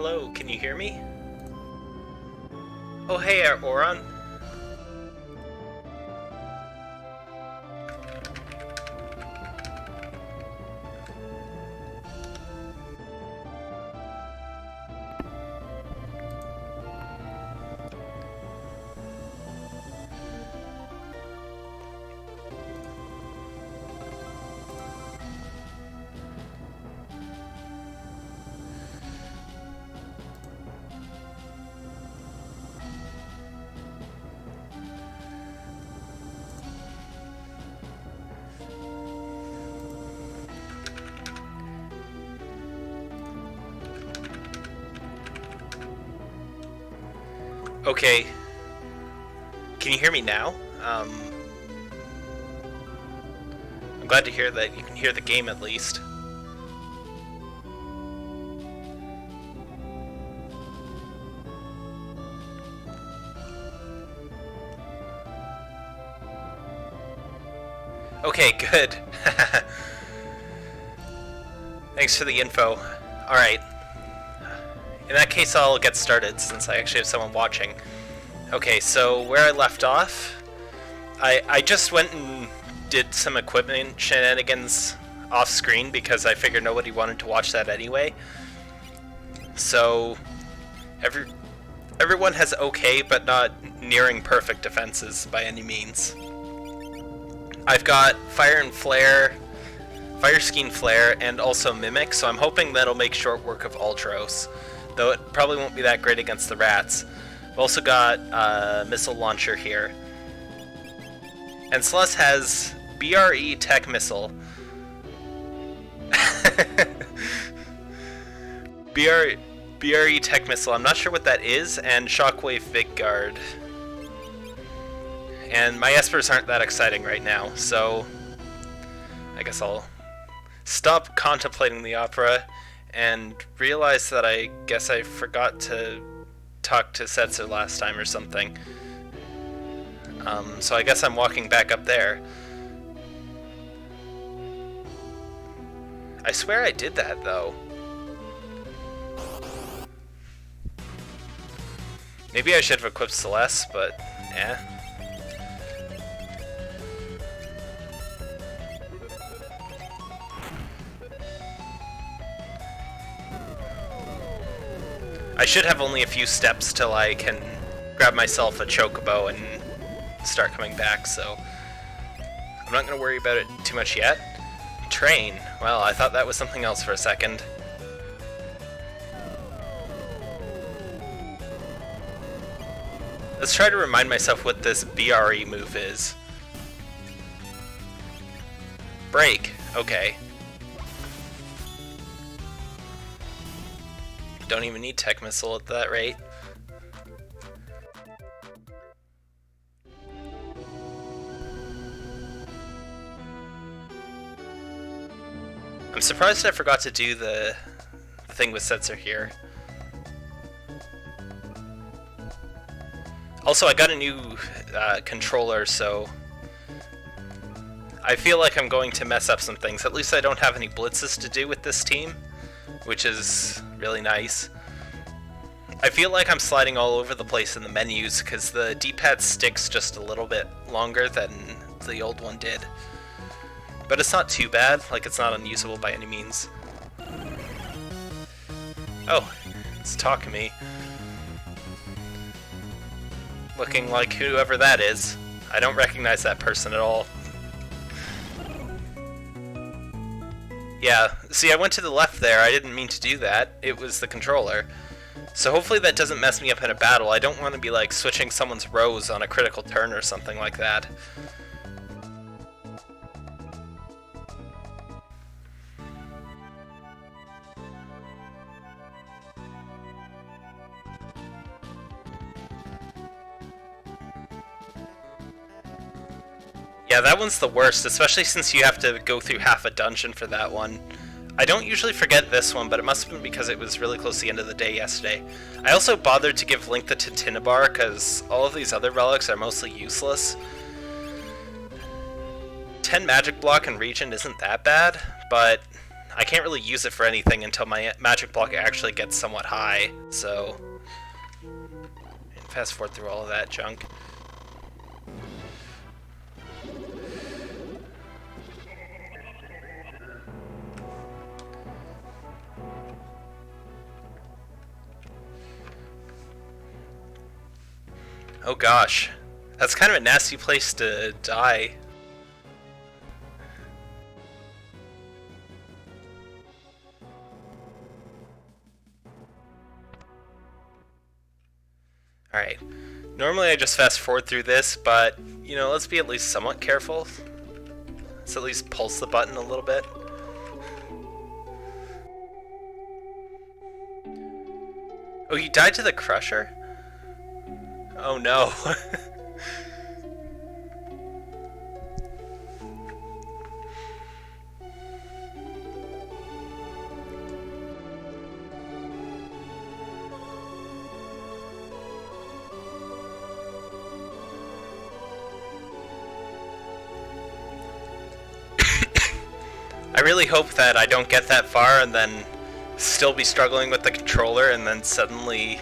Hello, can you hear me? Oh, hey, Oron. Okay. Can you hear me now? I'm glad to hear that you can hear the game at least. Okay, good. Thanks for the info. Alright. In that case, I'll get started, since I actually have someone watching. Okay, so where I left off, I just went and did some equipment shenanigans off-screen, because I figured nobody wanted to watch that anyway. So, everyone has okay, but not nearing perfect defenses by any means. I've got Fire and Flare, Fire Ski and Flare, and also Mimic, so I'm hoping that'll make short work of Ultros. Though it probably won't be that great against the rats. I've also got Missile Launcher here. And Celeste has BRE Tech Missile. BRE Tech Missile, I'm not sure what that is, and Shockwave Vigguard. And my Espers aren't that exciting right now, so I guess I'll stop contemplating the opera and realize that I guess I forgot to talk to Setzer last time or something. So I guess I'm walking back up there. I swear I did that, though. Maybe I should have equipped Celeste, but eh. I should have only a few steps till I can grab myself a chocobo and start coming back, so I'm not going to worry about it too much yet. Train. Well, I thought that was something else for a second. Let's try to remind myself what this BRE move is. Break. Okay. Don't even need Tech Missile at that rate. I'm surprised I forgot to do the thing with Setzer here. Also, I got a new controller, so I feel like I'm going to mess up some things. At least I don't have any blitzes to do with this team, which is really nice. I feel like I'm sliding all over the place in the menus because the D-pad sticks just a little bit longer than the old one did. But it's not too bad, like it's not unusable by any means. Oh, it's Takumi. Looking like whoever that is. I don't recognize that person at all. Yeah, see, I went to the left there. I didn't mean to do that. It was the controller. So hopefully that doesn't mess me up in a battle. I don't want to be like switching someone's rows on a critical turn or something like that. Yeah, that one's the worst, especially since you have to go through half a dungeon for that one. I don't usually forget this one, but it must have been because it was really close to the end of the day yesterday. I also bothered to give Link the Tintinabar, because all of these other relics are mostly useless. 10 magic block and regen isn't that bad, but I can't really use it for anything until my magic block actually gets somewhat high, so... Fast forward through all of that junk. Oh gosh, that's kind of a nasty place to die. Alright, normally I just fast forward through this, but, you know, let's be at least somewhat careful. Let's at least pulse the button a little bit. Oh, you died to the Crusher? Oh no. I really hope that I don't get that far and then still be struggling with the controller and then suddenly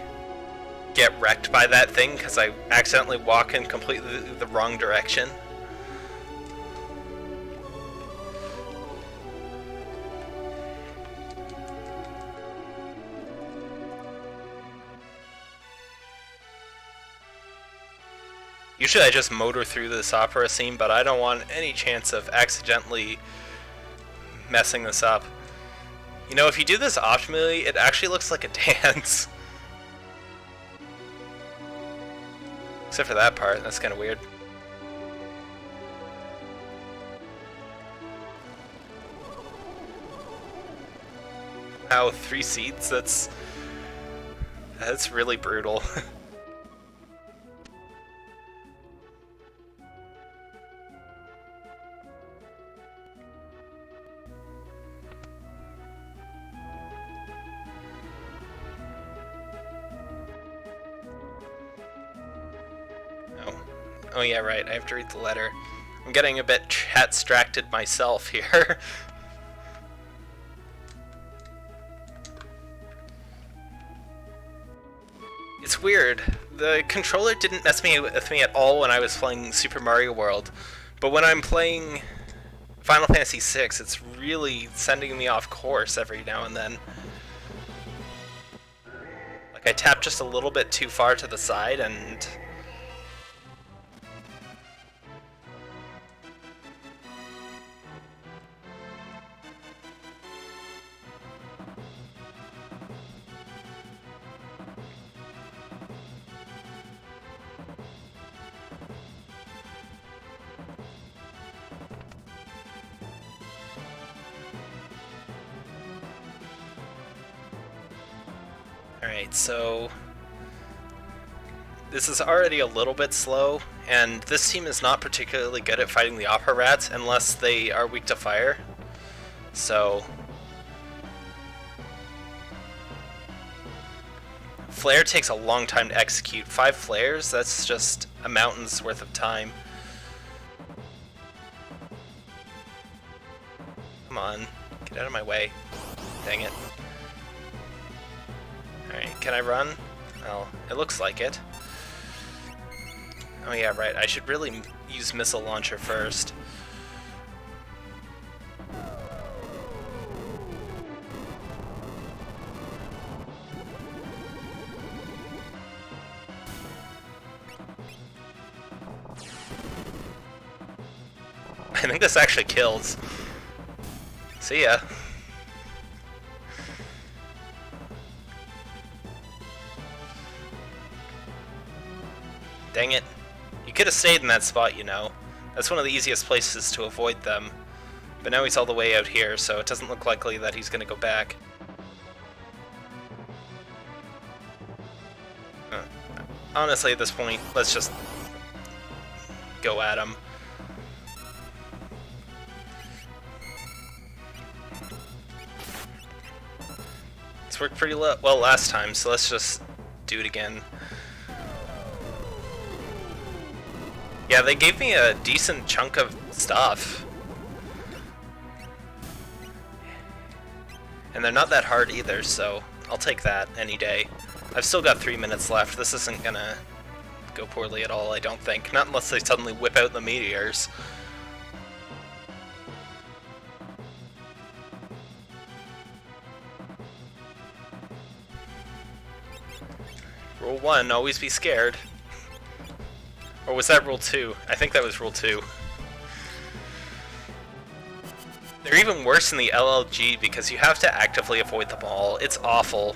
get wrecked by that thing because I accidentally walk in completely the wrong direction. Usually I just motor through this opera scene, but I don't want any chance of accidentally messing this up. You know, if you do this optimally, it actually looks like a dance. Except for that part, that's kind of weird. Wow, 3 seats? That's really brutal. Oh yeah, right, I have to read the letter. I'm getting a bit chat-stracted myself here. It's weird. The controller didn't mess with me at all when I was playing Super Mario World, but when I'm playing Final Fantasy VI, it's really sending me off course every now and then. Like, I tap just a little bit too far to the side and... Alright, so this is already a little bit slow, and this team is not particularly good at fighting the Opera Rats unless they are weak to fire. So Flare takes a long time to execute. 5 flares, that's just a mountain's worth of time. Come on, get out of my way. Dang it. Alright, can I run? Well, it looks like it. Oh yeah, right, I should really use Missile Launcher first. I think this actually kills. See ya. Dang it. You could have stayed in that spot, you know. That's one of the easiest places to avoid them. But now he's all the way out here, so it doesn't look likely that he's gonna go back. Honestly, at this point, let's just go at him. It's worked pretty well last time, so let's just do it again. Yeah, they gave me a decent chunk of stuff. And they're not that hard either, so I'll take that any day. I've still got 3 minutes left. This isn't gonna go poorly at all, I don't think. Not unless they suddenly whip out the meteors. Rule 1, always be scared. Or was that Rule 2? I think that was Rule 2. They're even worse in the LLG because you have to actively avoid them all. It's awful.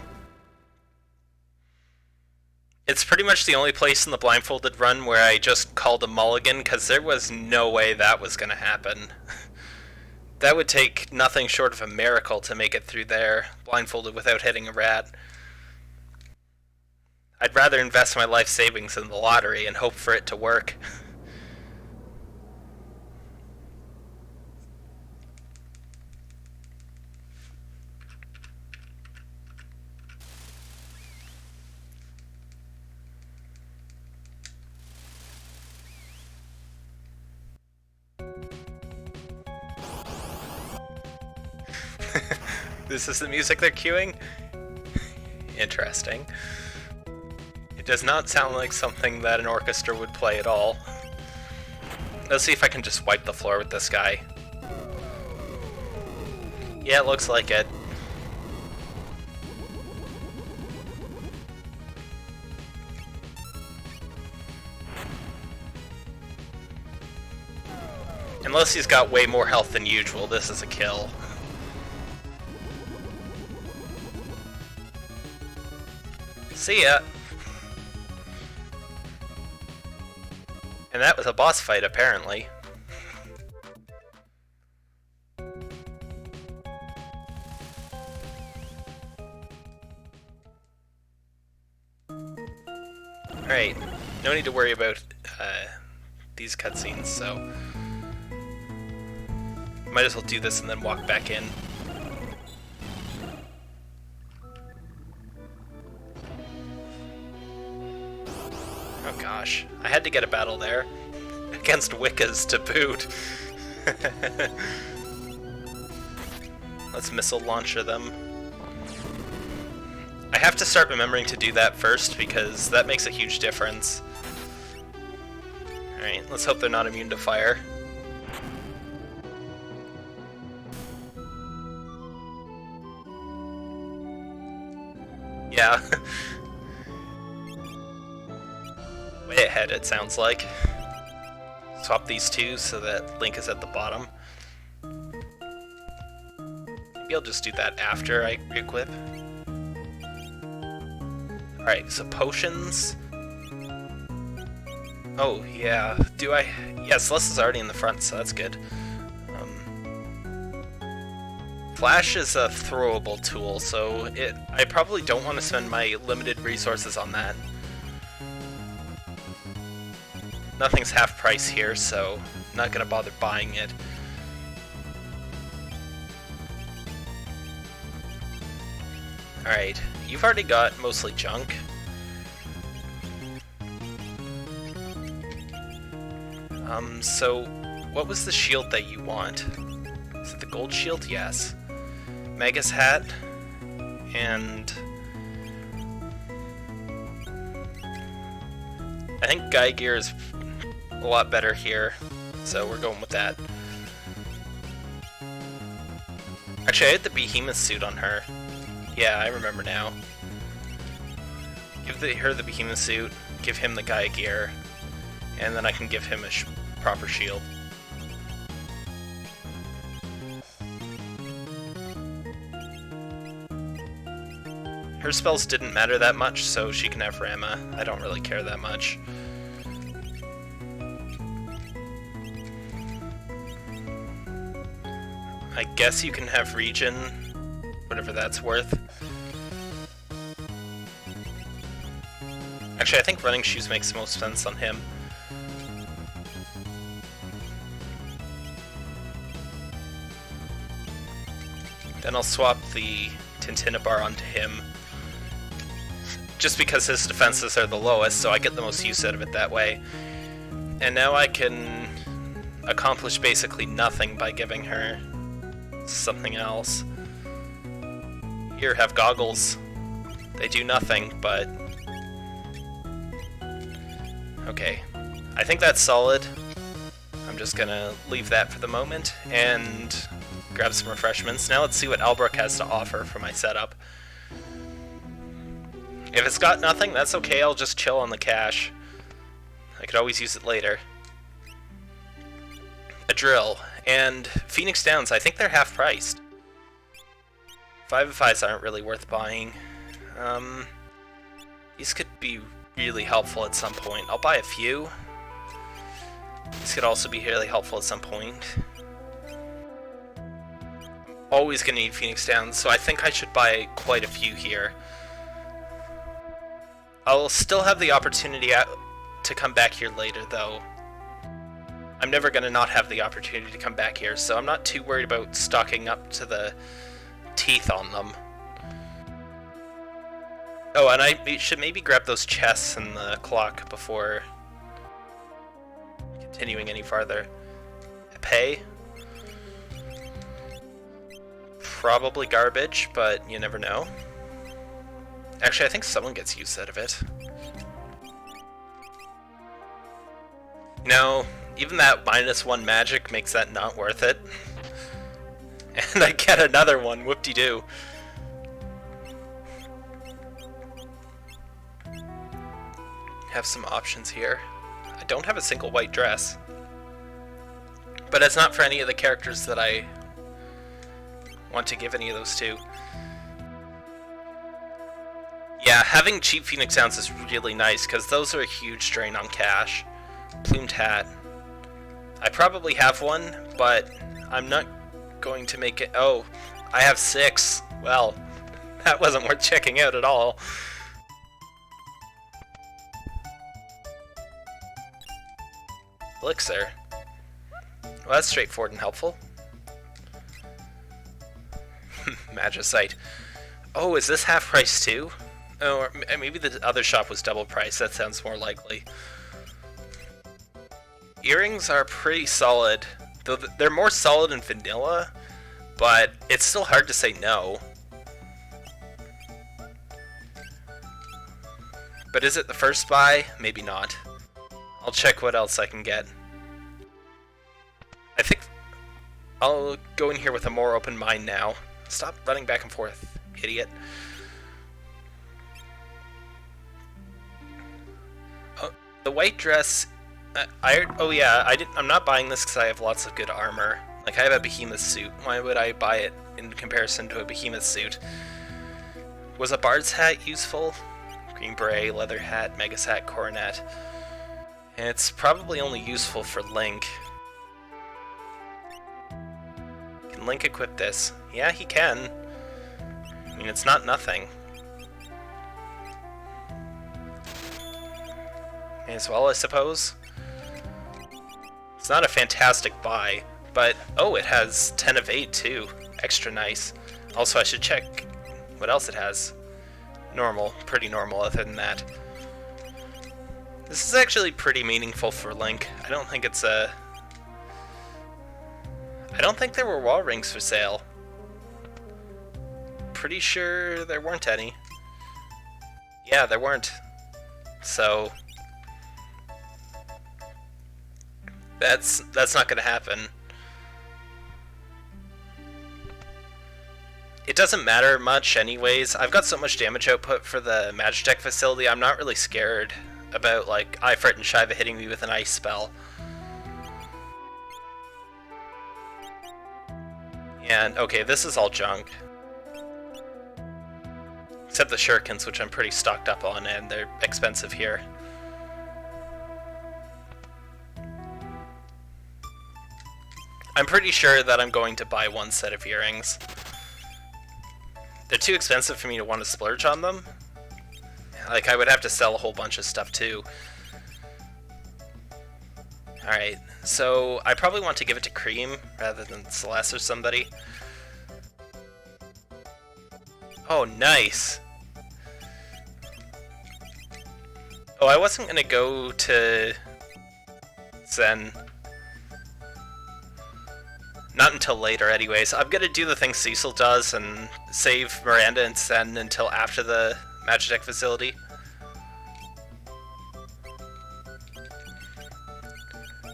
It's pretty much the only place in the blindfolded run where I just called a mulligan because there was no way that was going to happen. That would take nothing short of a miracle to make it through there, blindfolded without hitting a rat. I'd rather invest my life savings in the lottery and hope for it to work. This is the music they're cueing? Interesting. It does not sound like something that an orchestra would play at all. Let's see if I can just wipe the floor with this guy. Yeah, it looks like it. Unless he's got way more health than usual, this is a kill. See ya! And that was a boss fight, apparently. Alright, no need to worry about these cutscenes, so might as well do this and then walk back in. Oh gosh, I had to get a battle there. Against Wiccas to boot. Let's missile launcher them. I have to start remembering to do that first because that makes a huge difference. Alright, let's hope they're not immune to fire. Yeah. Way ahead, it sounds like. Swap these two so that Link is at the bottom. Maybe I'll just do that after I re-equip. Alright, so potions. Oh, yeah. Do I? Yeah, Celeste is already in the front, so that's good. Flash is a throwable tool, so I probably don't want to spend my limited resources on that. Nothing's half price here, so I'm not gonna bother buying it. Alright, you've already got mostly junk. So what was the shield that you want? Is it the gold shield? Yes. Magus hat, and I think Guy Gear is a lot better here, so we're going with that. Actually, I had the Behemoth suit on her. Yeah, I remember now. Give her the Behemoth suit, give him the Guy Gear, and then I can give him a proper shield. Her spells didn't matter that much, so she can have Rama. I don't really care that much. I guess you can have Regen, whatever that's worth. Actually, I think Running Shoes makes the most sense on him. Then I'll swap the Tintinabar onto him. Just because his defenses are the lowest, so I get the most use out of it that way. And now I can accomplish basically nothing by giving her something else. Here, have goggles. They do nothing, but... Okay. I think that's solid. I'm just gonna leave that for the moment, and grab some refreshments. Now let's see what Albrook has to offer for my setup. If it's got nothing, that's okay, I'll just chill on the cash. I could always use it later. A drill, and Phoenix Downs, I think they're half priced. 5FIs aren't really worth buying. These could be really helpful at some point. I'll buy a few. These could also be really helpful at some point. Always gonna need Phoenix Downs, so I think I should buy quite a few here. I'll still have the opportunity to come back here later, though. I'm never gonna not have the opportunity to come back here, so I'm not too worried about stocking up to the teeth on them. Oh, and I should maybe grab those chests and the clock before continuing any farther. Pay? Probably garbage, but you never know. Actually, I think someone gets use out of it. You know, even that -1 magic makes that not worth it. And I get another one, whoop-de-doo. Have some options here. I don't have a single white dress. But it's not for any of the characters that I want to give any of those to. Yeah, having cheap Phoenix Downs is really nice, because those are a huge drain on cash. Plumed hat. I probably have one, but I'm not going to make it... Oh, I have 6. Well, that wasn't worth checking out at all. Elixir. Well, that's straightforward and helpful. Magicite. Oh, is this half price too? Oh, or maybe the other shop was double price. That sounds more likely. Earrings are pretty solid. Though they're more solid than vanilla, but it's still hard to say no. But is it the first buy? Maybe not. I'll check what else I can get. I think I'll go in here with a more open mind now. Stop running back and forth, idiot. Oh, the white dress... I'm not buying this because I have lots of good armor. Like, I have a behemoth suit. Why would I buy it in comparison to a behemoth suit? Was a bard's hat useful? Green beret, leather hat, megas hat, coronet. And it's probably only useful for Link. Can Link equip this? Yeah, he can. I mean, it's not nothing. May as well, I suppose. It's not a fantastic buy, but oh, it has 10 of 8 too. Extra nice. Also, I should check what else it has. Normal, pretty normal other than that. This is actually pretty meaningful for Link. I don't think it's a... I don't think there were wall rings for sale. Pretty sure there weren't any. Yeah, there weren't. So... That's not gonna happen. It doesn't matter much anyways. I've got so much damage output for the Magitech facility, I'm not really scared about, like, Ifrit and Shiva hitting me with an ice spell. And, okay, this is all junk. Except the shurikens, which I'm pretty stocked up on, and they're expensive here. I'm pretty sure that I'm going to buy one set of earrings. They're too expensive for me to want to splurge on them. Like, I would have to sell a whole bunch of stuff too. Alright, so I probably want to give it to Cream rather than Celeste or somebody. Oh, nice! Oh, I wasn't gonna go to Zen. Not until later, anyways. I'm gonna do the thing Cecil does and save Miranda and Sen until after the Magitech facility.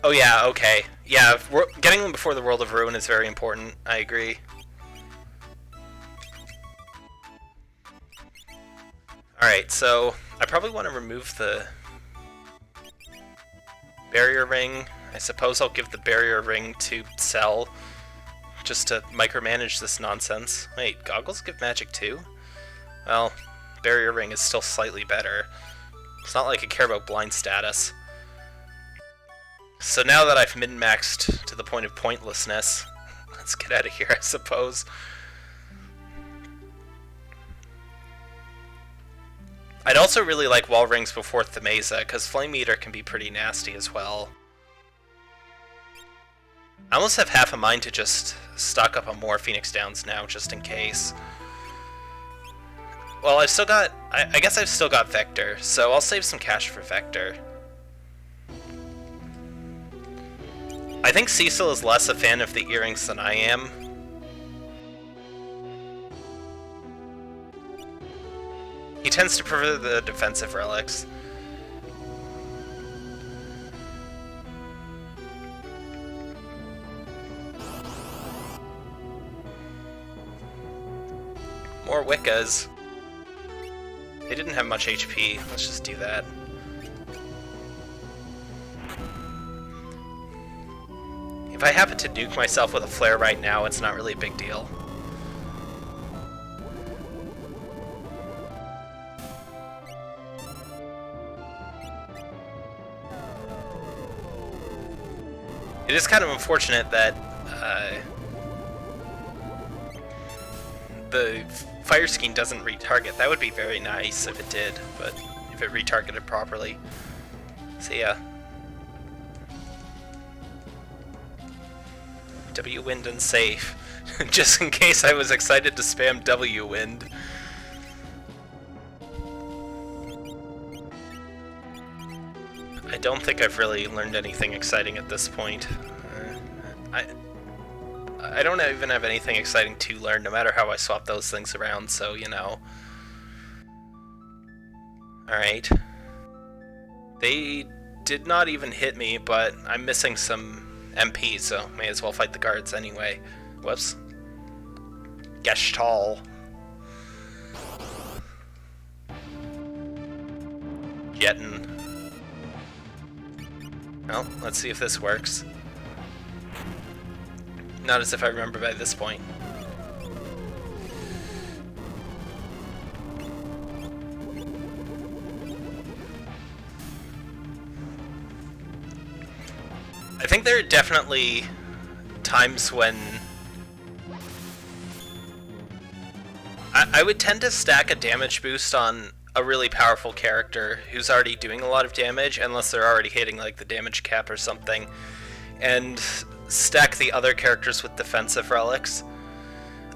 Oh yeah, okay. Yeah, getting them before the World of Ruin is very important. I agree. Alright, so I probably want to remove the barrier ring. I suppose I'll give the barrier ring to Cell, just to micromanage this nonsense. Wait, goggles give magic too? Well, barrier ring is still slightly better. It's not like I care about blind status. So now that I've min-maxed to the point of pointlessness, let's get out of here, I suppose. I'd also really like wall rings before Thamasa, because Flame Eater can be pretty nasty as well. I almost have half a mind to just stock up on more Phoenix Downs now, just in case. Well, I've still got... I guess I've still got Vector, so I'll save some cash for Vector. I think Cecil is less a fan of the earrings than I am. He tends to prefer the defensive relics. More Wickas. They didn't have much HP. Let's just do that. If I happen to nuke myself with a flare right now, it's not really a big deal. It is kind of unfortunate that the fire scheme doesn't retarget. That would be very nice if it did, but if it retargeted properly. So yeah. W-Wind and safe. Just in case I was excited to spam W-Wind. I don't think I've really learned anything exciting at this point. I don't even have anything exciting to learn, no matter how I swap those things around, so, you know. Alright. They did not even hit me, but I'm missing some MP, so may as well fight the guards anyway. Whoops. Gestalt. Jettin. Well, let's see if this works. Not as if I remember by this point. I think there are definitely times when I would tend to stack a damage boost on a really powerful character who's already doing a lot of damage, unless they're already hitting like the damage cap or something, and stack the other characters with defensive relics.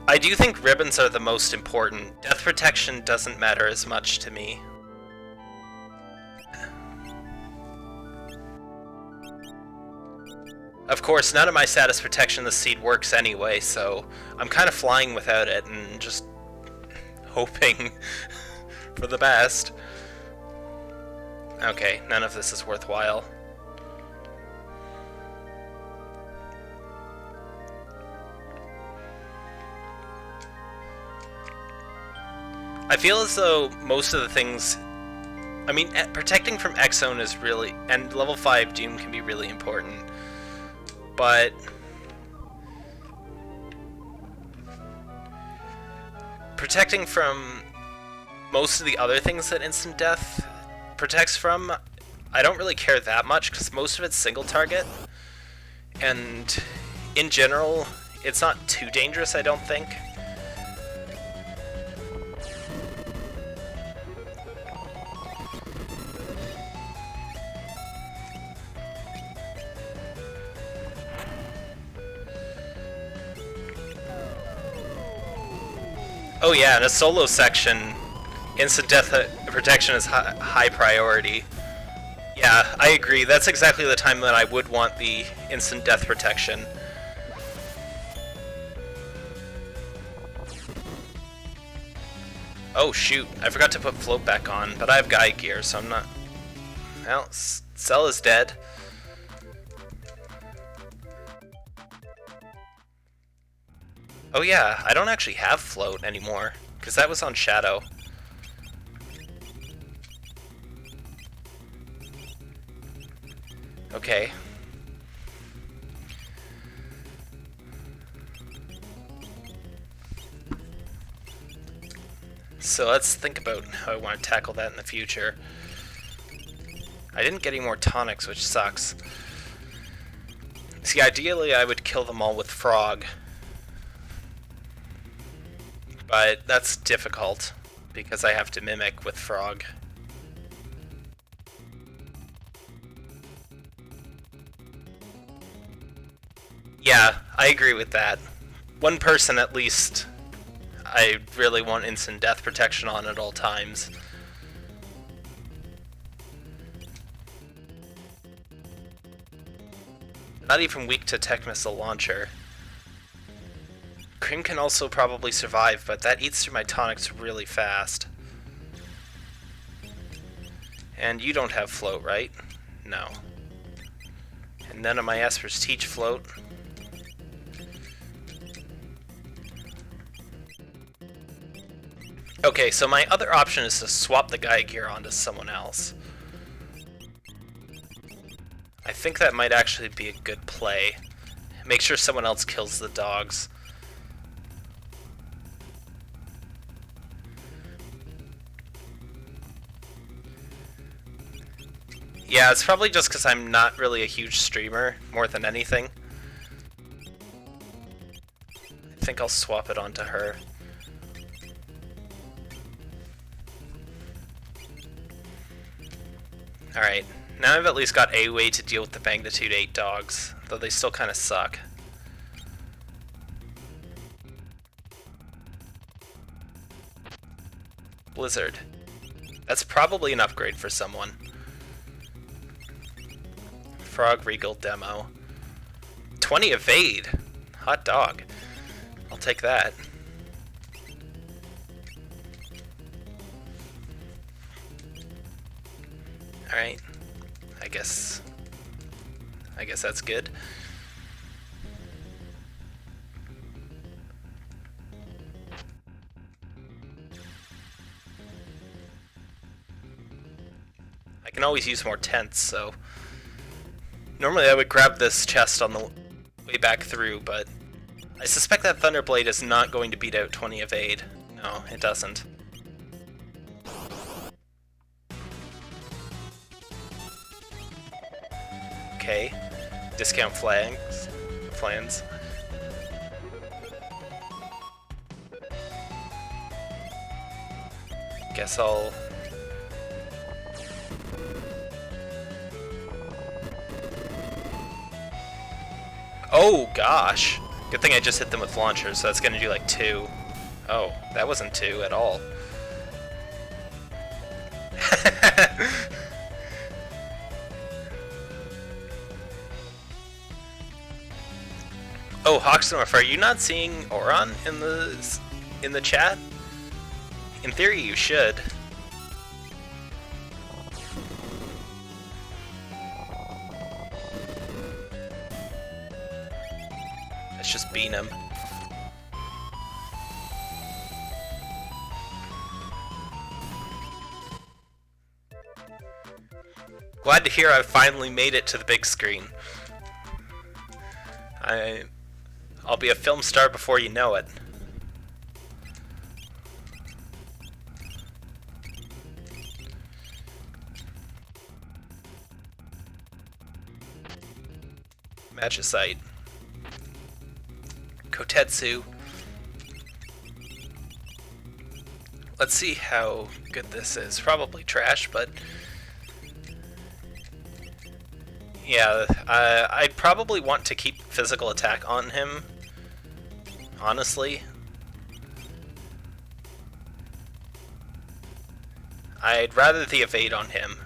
I do think ribbons are the most important. Death protection doesn't matter as much to me. Of course, none of my status protection this seed works anyway, so I'm kind of flying without it and just hoping for the best. Okay, none of this is worthwhile. I feel as though most of the things... I mean, protecting from X-Zone is really... and level 5 Doom can be really important. But... protecting from most of the other things that Instant Death protects from, I don't really care that much, because most of it's single target. And in general, it's not too dangerous, I don't think. Oh yeah, in a solo section, instant death protection is high priority. Yeah, I agree. That's exactly the time that I would want the instant death protection. Oh shoot, I forgot to put float back on, but I have guy gear, so I'm not... Well, Cell is dead. Oh yeah, I don't actually have float anymore, because that was on Shadow. Okay. So let's think about how I want to tackle that in the future. I didn't get any more tonics, which sucks. See, ideally I would kill them all with Frog. But that's difficult, because I have to mimic with Frog. Yeah, I agree with that. One person at least I really want instant death protection on at all times. Not even weak to tech missile launcher. Cream can also probably survive, but that eats through my tonics really fast. And you don't have float, right? No. And none of my espers teach float. Okay, so my other option is to swap the Gaia gear onto someone else. I think that might actually be a good play. Make sure someone else kills the dogs. Yeah, it's probably just because I'm not really a huge streamer, more than anything. I think I'll swap it onto her. Alright, now I've at least got a way to deal with the Magnitude 8 dogs, though they still kind of suck. Blizzard. That's probably an upgrade for someone. Frog Regal demo. 20 evade! Hot dog. I'll take that. Alright. I guess that's good. I can always use more tents, so... Normally I would grab this chest on the way back through, but... I suspect that Thunderblade is not going to beat out 20 evade. No, it doesn't. Okay. Discount flans. Guess I'll... Oh gosh! Good thing I just hit them with launchers, so that's gonna do like 2. Oh, that wasn't 2 at all. Oh, Hawksdorf, are you not seeing Oron in the chat? In theory, you should. Let's just beat him. Glad to hear I've finally made it to the big screen. I'll be a film star before you know it. Magicite. Kotetsu. Let's see how good this is. Probably trash, but... Yeah, I'd probably want to keep physical attack on him, honestly. I'd rather the evade on him.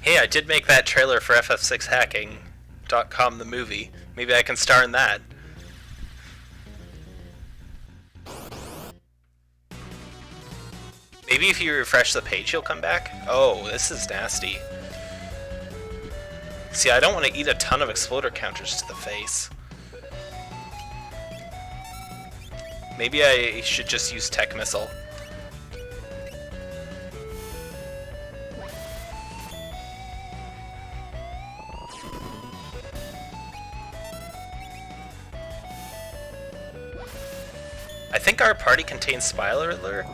Hey, I did make that trailer for FF6 Hacking.com, the movie. Maybe I can star in that. Maybe if you refresh the page, he'll come back? Oh, this is nasty. See, I don't want to eat a ton of exploder counters to the face. Maybe I should just use Tech Missile. I think our party contains spoiler.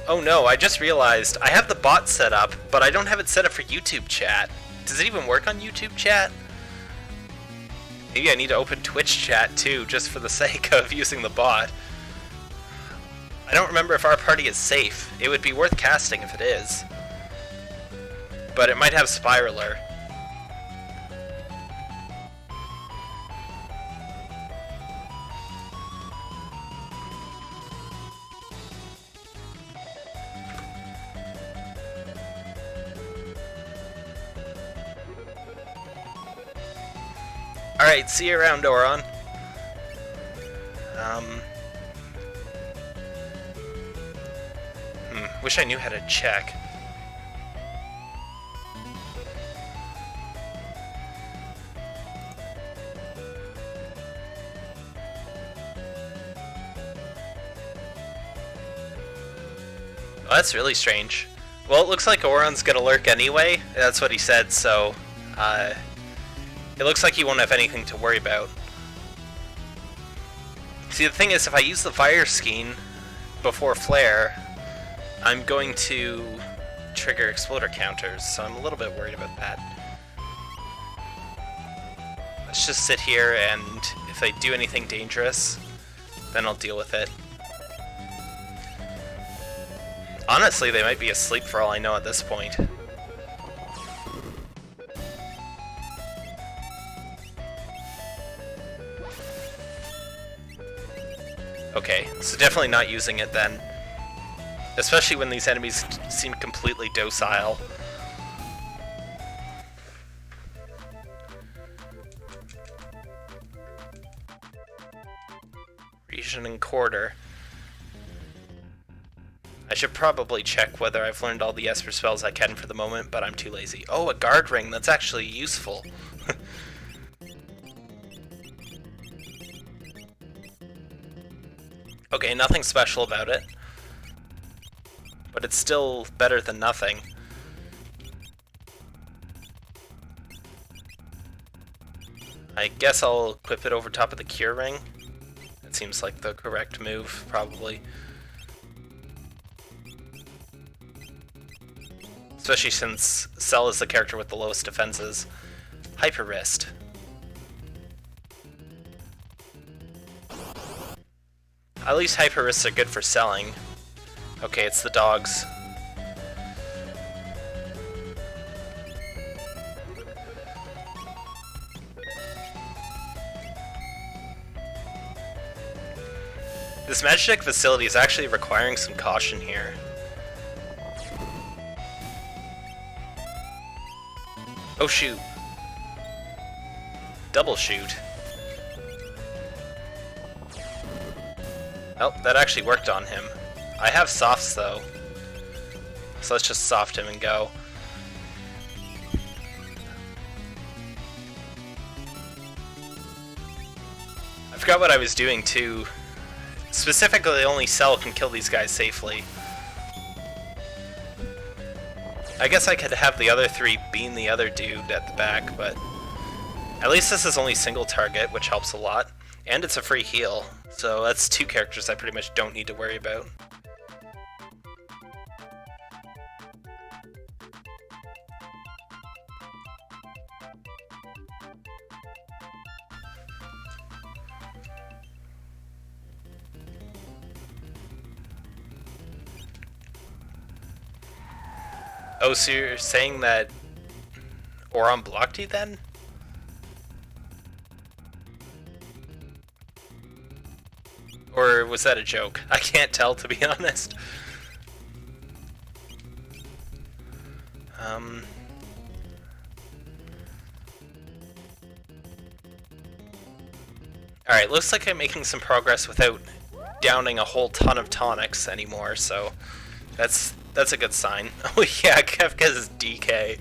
Oh no, I just realized I have the bot set up, but I don't have it set up for YouTube chat. Does it even work on YouTube chat? Maybe I need to open Twitch chat too, just for the sake of using the bot. I don't remember if our party is safe. It would be worth casting if it is. But it might have Spiraler. Alright, see you around, Oron. Wish I knew how to check. Oh, that's really strange. Well, it looks like Oron's gonna lurk anyway. That's what he said, so... it looks like he won't have anything to worry about. See, the thing is, if I use the fire skein before flare, I'm going to trigger exploder counters, so I'm a little bit worried about that. Let's just sit here, and if they do anything dangerous, then I'll deal with it. Honestly, they might be asleep for all I know at this point. Okay, so definitely not using it then. Especially when these enemies seem completely docile. Region and Quarter. I should probably check whether I've learned all the Esper spells I can for the moment, but I'm too lazy. Oh, a guard ring, that's actually useful. Okay, nothing special about it. But it's still better than nothing. I guess I'll equip it over top of the cure ring. That seems like the correct move, probably. Especially since Cell is the character with the lowest defenses. Hyper Wrist. At least Hyper Wrists are good for selling. Okay, it's the dogs. This Magitek facility is actually requiring some caution here. Oh shoot. Double shoot. Oh, that actually worked on him. I have softs though, so let's just soft him and go. I forgot what I was doing too. Specifically, only Cell can kill these guys safely. I guess I could have the other three beam the other dude at the back, but at least this is only single target, which helps a lot. And it's a free heal, so that's two characters I pretty much don't need to worry about. Oh, so you're saying that Oron blocked you then? Or was that a joke? I can't tell, to be honest. Um... Alright, looks like I'm making some progress without downing a whole ton of tonics anymore, so that's a good sign. Oh yeah, Kefka's DK.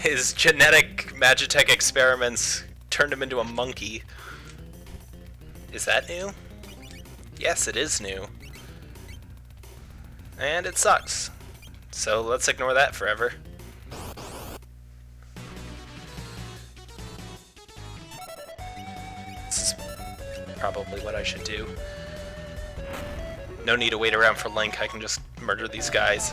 His genetic Magitech experiments turned him into a monkey. Is that new? Yes, it is new. And it sucks. So let's ignore that forever. This is probably what I should do. No need to wait around for Link, I can just murder these guys.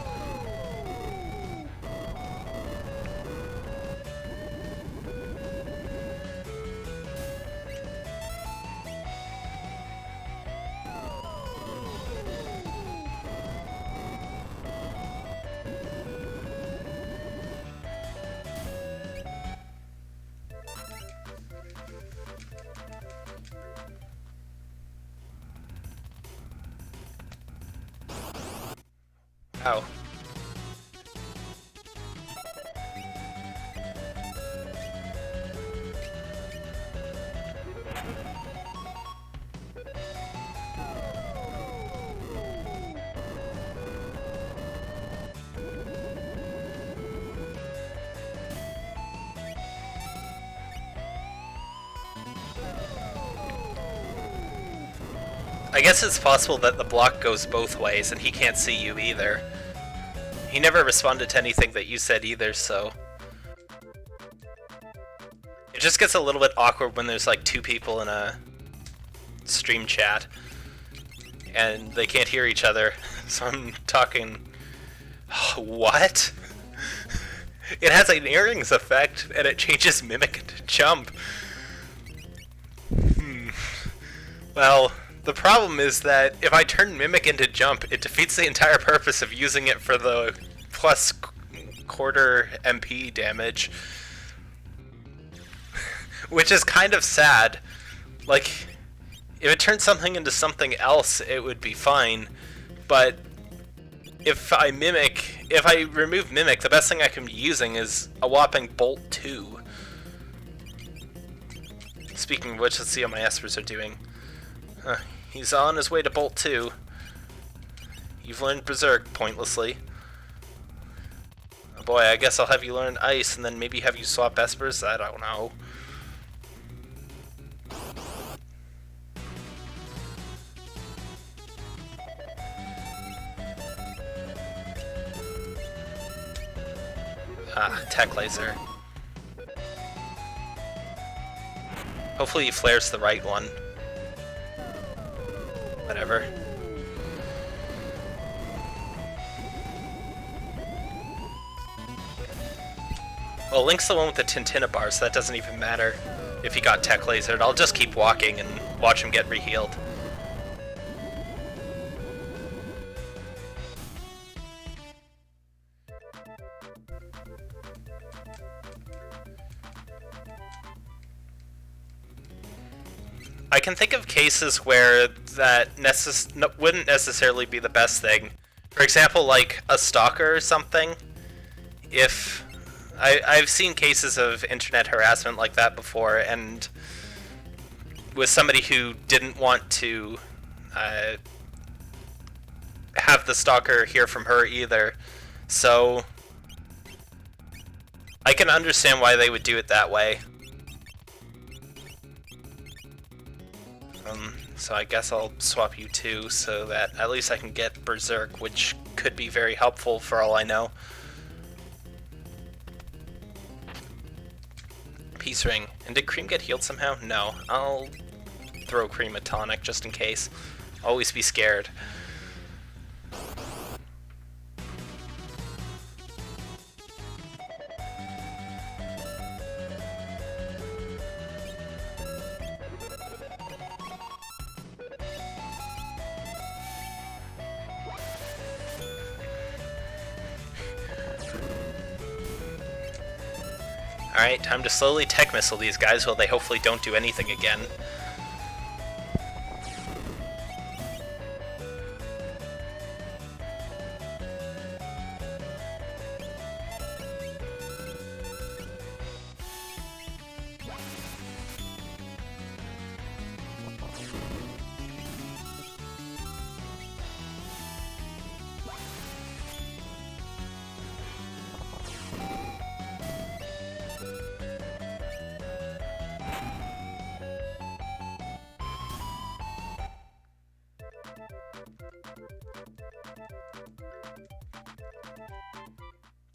Ow. I guess it's possible that the block goes both ways and he can't see you either. He never responded to anything that you said either, so... It just gets a little bit awkward when there's like two people in a stream chat and they can't hear each other, so I'm talking... What? It has an earrings effect and it changes Mimic into Jump. Well... The problem is that if I turn Mimic into Jump, it defeats the entire purpose of using it for the plus quarter MP damage. Which is kind of sad. Like, if it turned something into something else, it would be fine. But if I remove Mimic, the best thing I can be using is a whopping Bolt 2. Speaking of which, let's see how my Espers are doing. He's on his way to Bolt 2. You've learned Berserk pointlessly. Oh boy, I guess I'll have you learn Ice and then maybe have you swap Espers? I don't know. Ah, Tech Laser. Hopefully he flares the right one. Whatever. Well, Link's the one with the Tintina bar, so that doesn't even matter if he got Tech Lasered. I'll just keep walking and watch him get re-healed. I can think of cases where that wouldn't necessarily be the best thing. For example, like a stalker or something. If I've seen cases of internet harassment like that before, and with somebody who didn't want to have the stalker hear from her either. So I can understand why they would do it that way. So I guess I'll swap you too, so that at least I can get Berserk, which could be very helpful for all I know. Peace Ring. And did Cream get healed somehow? No. I'll throw Cream a tonic just in case. Always be scared. Alright, time to slowly tech missile these guys while they hopefully don't do anything again.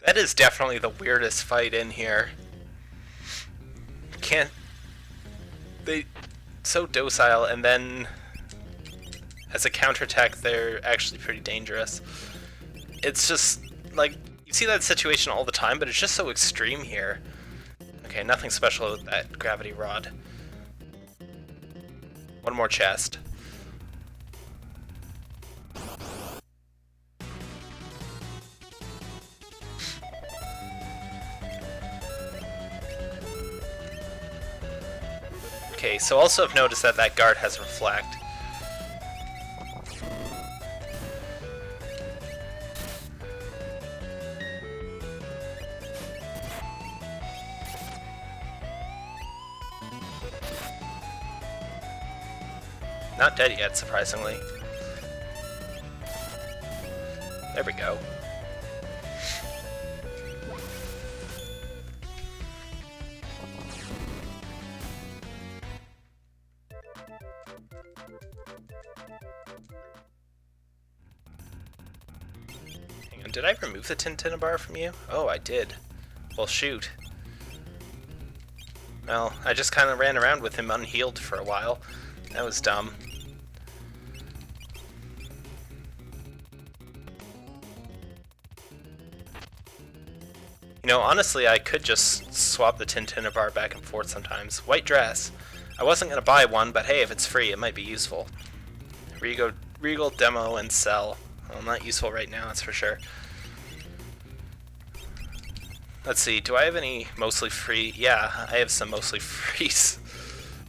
That is definitely the weirdest fight in here. Can't... They... So docile, and then... As a counterattack, they're actually pretty dangerous. It's just, like, you see that situation all the time, but it's just so extreme here. Okay, nothing special with that gravity rod. One more chest. Okay, so also I've noticed that that guard has reflect. Not dead yet, surprisingly. There we go. Hang on, did I remove the Tintin bar from you? Oh, I did. Well, shoot. Well, I just kind of ran around with him unhealed for a while. That was dumb. You know, honestly, I could just swap the Tintin bar back and forth sometimes. White dress. I wasn't going to buy one, but hey, if it's free, it might be useful. Regal demo and sell. Well, not useful right now, that's for sure. Let's see, do I have any mostly free? Yeah, I have some mostly free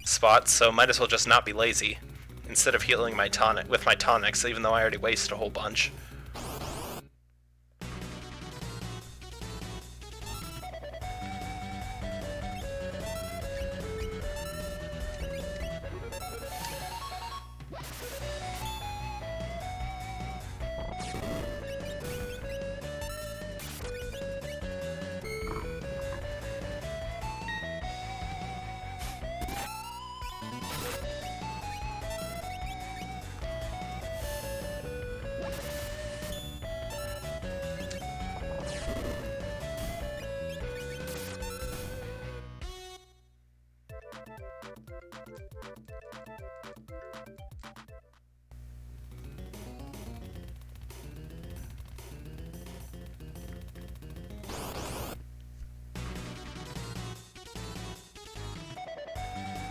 spots, so might as well just not be lazy. Instead of healing my tonic with my tonics, even though I already wasted a whole bunch.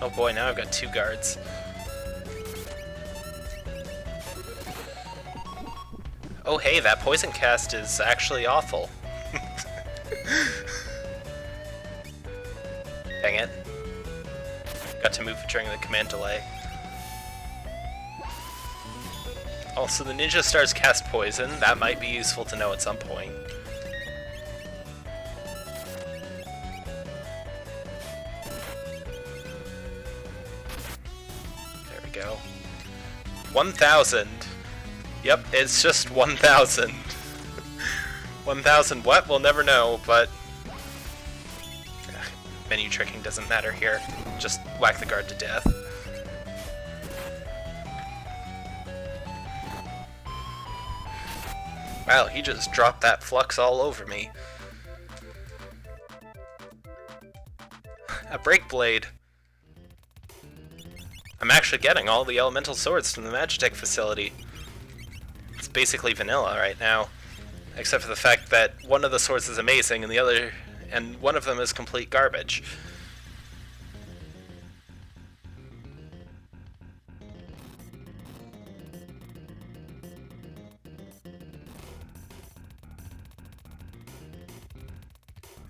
Oh boy, now I've got two guards. Oh hey, that poison cast is actually awful. Dang it. Got to move during the command delay. Also, the ninja stars cast poison. That might be useful to know at some point. There we go. 1,000. Yep, it's just 1,000. 1,000 what? We'll never know, but... menu tricking doesn't matter here. Just whack the guard to death. Wow, he just dropped that flux all over me. A break blade. I'm actually getting all the elemental swords from the Magitech facility. It's basically vanilla right now, except for the fact that one of the swords is amazing and one of them is complete garbage.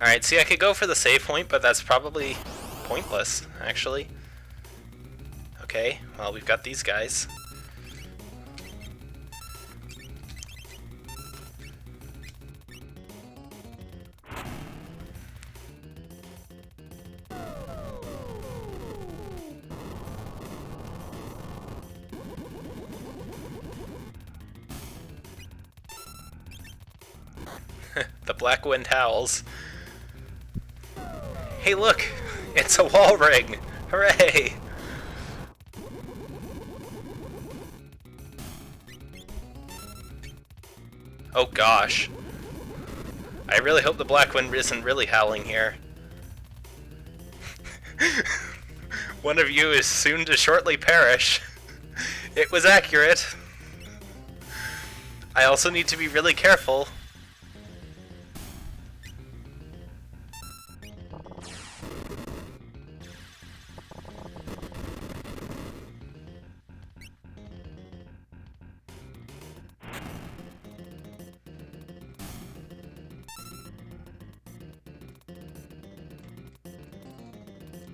Alright, see, I could go for the save point, but that's probably pointless, actually. Okay, well, we've got these guys. The black wind howls. Hey look! It's a wall ring! Hooray! Oh gosh. I really hope the black wind isn't really howling here. One of you is soon to shortly perish. It was accurate. I also need to be really careful.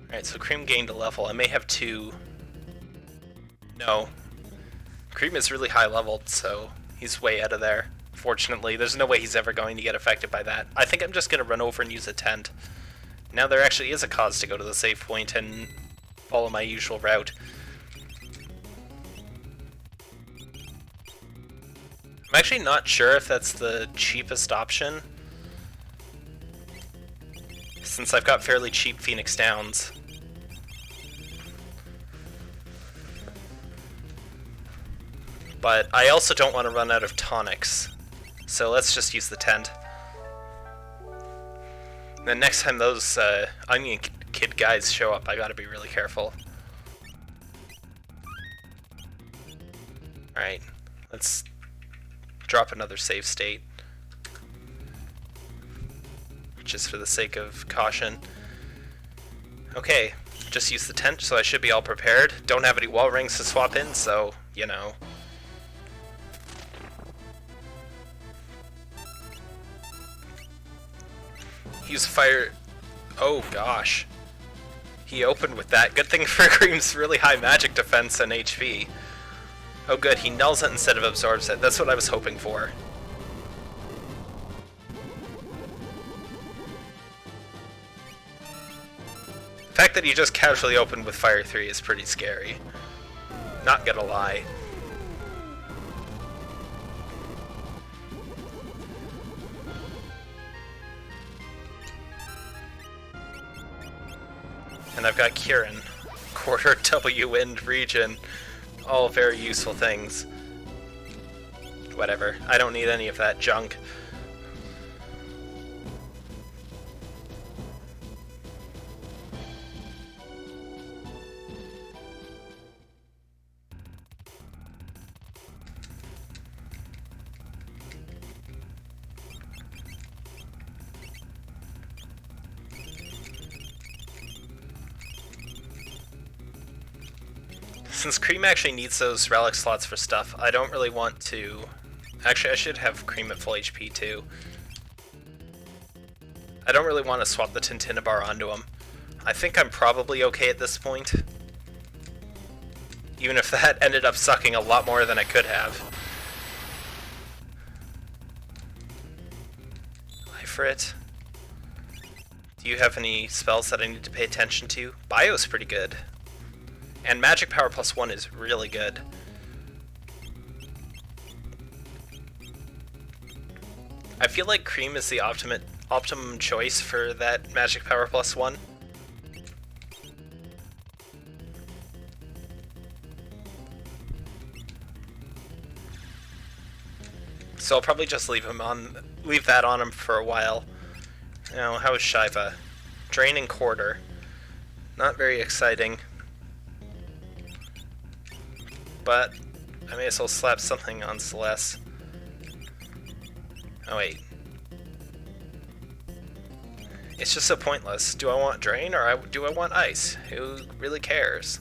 Alright, so Cream gained a level. I may have 2. No. Cream is really high leveled, so he's way out of there. Fortunately, there's no way he's ever going to get affected by that. I think I'm just going to run over and use a tent. Now there actually is a cause to go to the save point and follow my usual route. I'm actually not sure if that's the cheapest option, since I've got fairly cheap Phoenix Downs. But I also don't want to run out of tonics, so let's just use the tent. And then next time those Onion Kid guys show up, I gotta be really careful. Alright, let's drop another save state, just for the sake of caution. Okay, just use the tent, so I should be all prepared. Don't have any wall rings to swap in, so, you know. Use fire. Oh gosh. He opened with that. Good thing for Cream's really high magic defense and HP. Oh good, he nulls it instead of absorbs it. That's what I was hoping for. The fact that he just casually opened with Fire 3 is pretty scary. Not gonna lie. And I've got Kieran. Quarter W wind region. All very useful things. Whatever. I don't need any of that junk. Since Cream actually needs those relic slots for stuff, I don't really want to... Actually, I should have Cream at full HP too. I don't really want to swap the Tintinabar onto him. I think I'm probably okay at this point. Even if that ended up sucking a lot more than I could have. Life Rit. Do you have any spells that I need to pay attention to? Bio's pretty good. And Magic Power +1 is really good. I feel like Cream is the optimum choice for that Magic Power +1. So I'll probably just leave that on him for a while. Now, how is Shiva? Draining Quarter. Not very exciting. But I may as well slap something on Celeste. Oh wait. It's just so pointless. Do I want Drain or do I want Ice? Who really cares?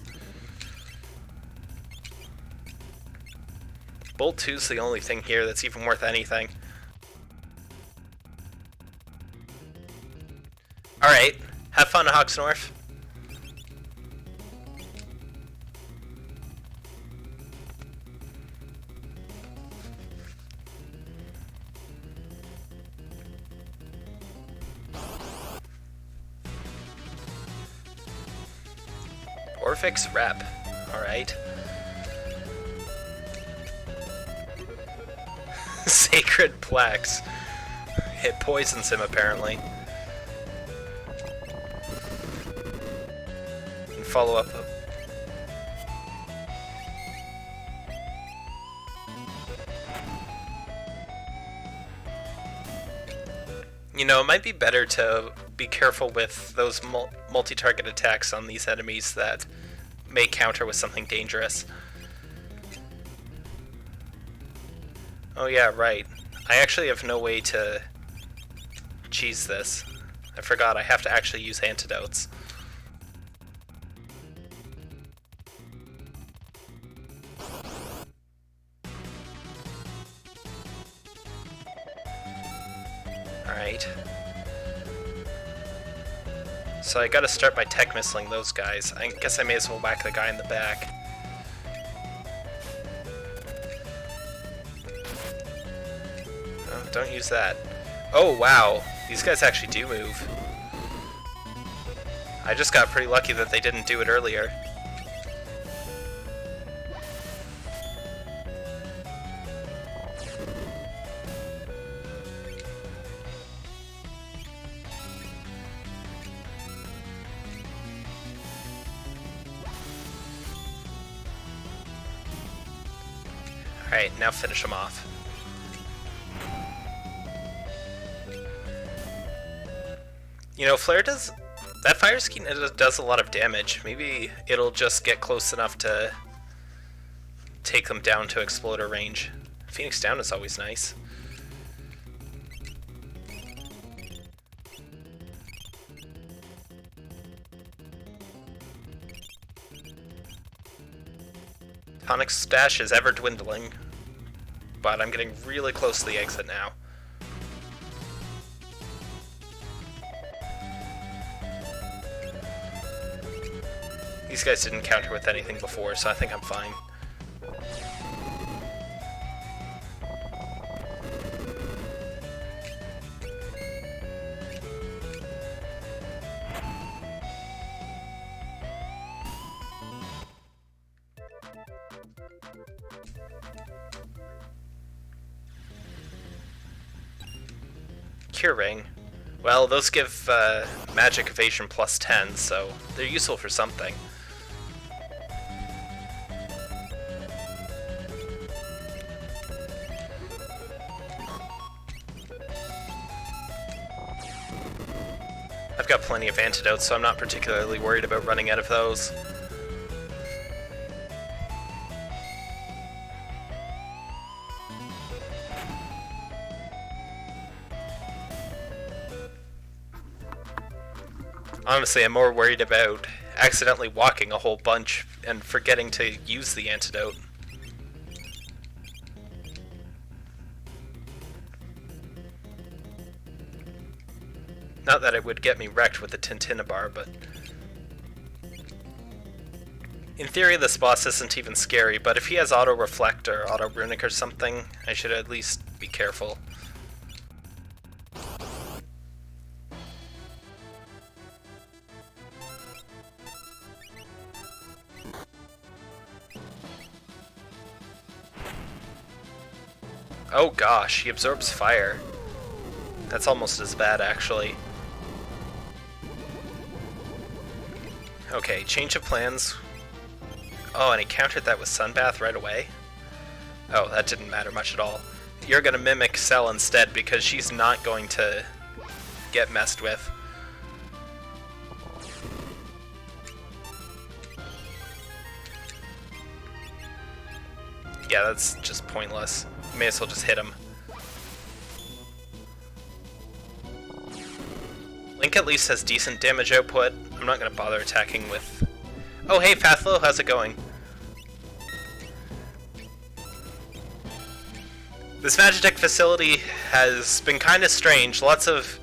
Bolt 2's the only thing here that's even worth anything. Alright, have fun, Hawksnorf. Orphix Rep. Alright. Sacred Plex. It poisons him, apparently. And follow up. You know, it might be better to be careful with those multi-target attacks on these enemies that may counter with something dangerous. Oh yeah, right. I actually have no way to cheese this. I forgot I have to actually use antidotes. Alright. So I gotta start by tech missiling those guys. I guess I may as well whack the guy in the back. Oh, don't use that. Oh wow, these guys actually do move. I just got pretty lucky that they didn't do it earlier. Alright, now finish them off. You know, Flare does... That fire scheme does a lot of damage. Maybe it'll just get close enough to take them down to exploder range. Phoenix down is always nice. Tonic's stash is ever dwindling, but I'm getting really close to the exit now. These guys didn't counter with anything before, so I think I'm fine. Cure Ring. Well, those give magic evasion plus 10, so they're useful for something. I've got plenty of antidotes, so I'm not particularly worried about running out of those. Honestly, I'm more worried about accidentally walking a whole bunch and forgetting to use the antidote. Not that it would get me wrecked with the Tintinabar, but... In theory, this boss isn't even scary, but if he has auto-reflect or auto-runic or something, I should at least be careful. Oh gosh, he absorbs fire. That's almost as bad, actually. Okay, change of plans. Oh, and he countered that with Sunbath right away? Oh, that didn't matter much at all. You're gonna mimic Cell instead because she's not going to get messed with. Yeah, that's just pointless. You may as well just hit him. Link at least has decent damage output. I'm not going to bother attacking with... Oh hey Fathlo, how's it going? This Magitech facility has been kind of strange. Lots of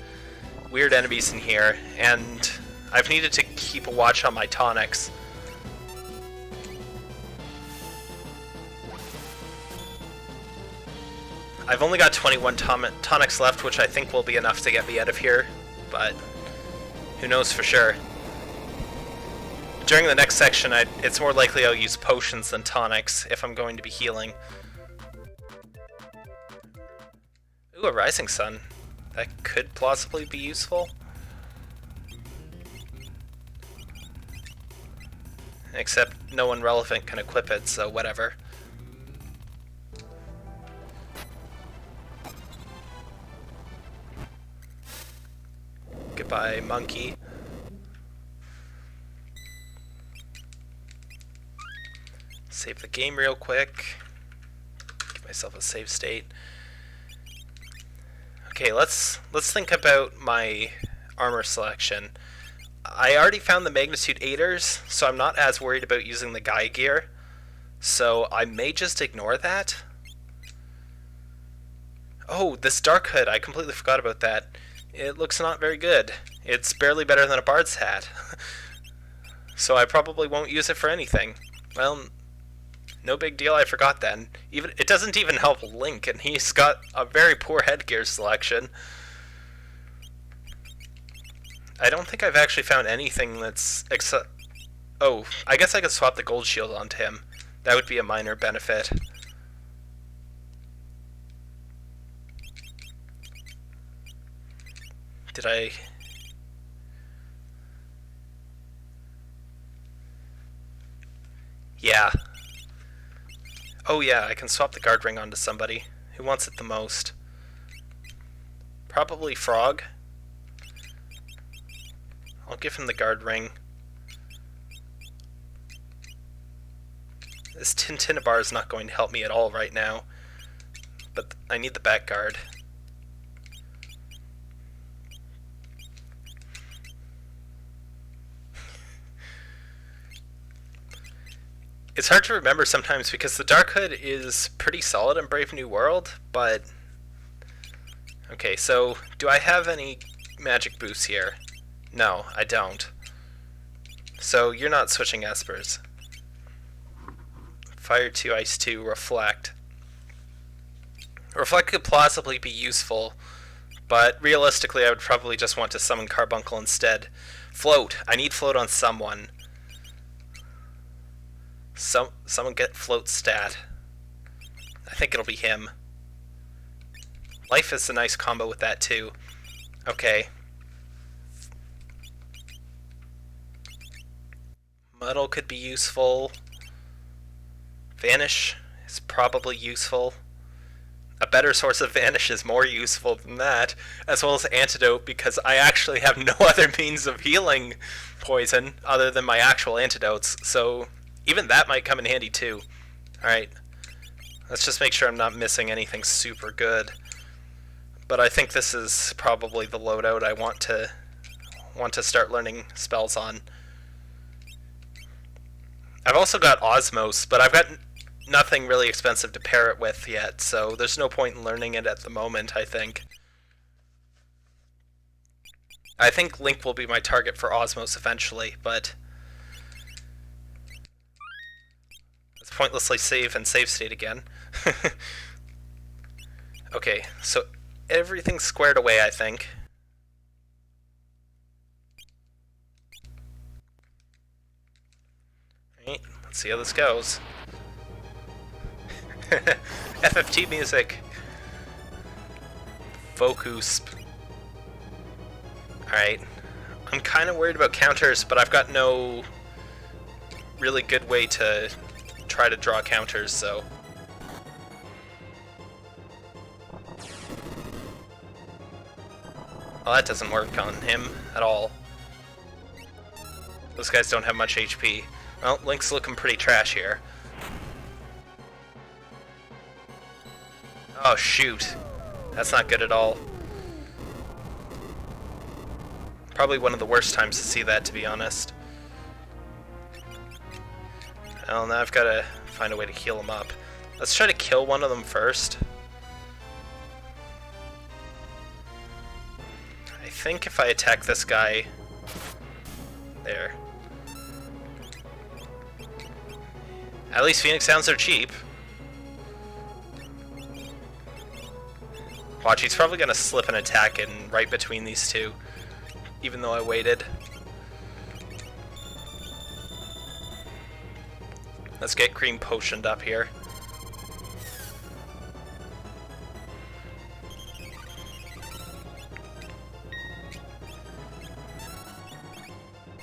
weird enemies in here, and I've needed to keep a watch on my tonics. I've only got 21 tonics left, which I think will be enough to get me out of here, but who knows for sure. During the next section, it's more likely I'll use potions than tonics if I'm going to be healing. Ooh, a Rising Sun. That could plausibly be useful. Except no one relevant can equip it, so whatever. by Monkey. Save the game real quick. Give myself a save state. Okay, let's think about my armor selection. I already found the Magnitude 8ers, so I'm not as worried about using the Guy gear. So I may just ignore that. Oh, this Dark Hood, I completely forgot about that. It looks not very good. It's barely better than a Bard's hat. So I probably won't use it for anything. Well, no big deal, I forgot then. It doesn't even help Link, and he's got a very poor headgear selection. I don't think I've actually found anything that's oh, I guess I could swap the gold shield onto him. That would be a minor benefit. Did I... Yeah. Oh yeah, I can swap the guard ring onto somebody. Who wants it the most? Probably Frog. I'll give him the guard ring. This Tintinabar is not going to help me at all right now. But I need the back guard. It's hard to remember sometimes because the Dark Hood is pretty solid in Brave New World, but... Okay, so do I have any magic boosts here? No, I don't. So you're not switching Espers. Fire 2, Ice 2, Reflect. Reflect could plausibly be useful, but realistically I would probably just want to summon Carbuncle instead. Float. I need Float on someone. Someone get Float stat. I think it'll be him. Life is a nice combo with that too. Okay. Muddle could be useful. Vanish is probably useful. A better source of Vanish is more useful than that, as well as Antidote, because I actually have no other means of healing poison other than my actual antidotes, so even that might come in handy too. Alright, let's just make sure I'm not missing anything super good. But I think this is probably the loadout I want to start learning spells on. I've also got Osmos, but I've got nothing really expensive to pair it with yet, so there's no point in learning it at the moment, I think. I think Link will be my target for Osmos eventually, but let's pointlessly save and save state again. Okay, so everything's squared away, I think. Alright, let's see how this goes. FFT music. Focus. Alright. I'm kind of worried about counters, but I've got no really good way to try to draw counters, so... Well, that doesn't work on him at all. Those guys don't have much HP. Well, Link's looking pretty trash here. Oh, shoot. That's not good at all. Probably one of the worst times to see that, to be honest. Well, now I've got to find a way to heal him up. Let's try to kill one of them first. I think if I attack this guy... There. At least Phoenix Sounds are cheap. Watch, he's probably gonna slip an attack in right between these two, even though I waited. Let's get Cream potioned up here.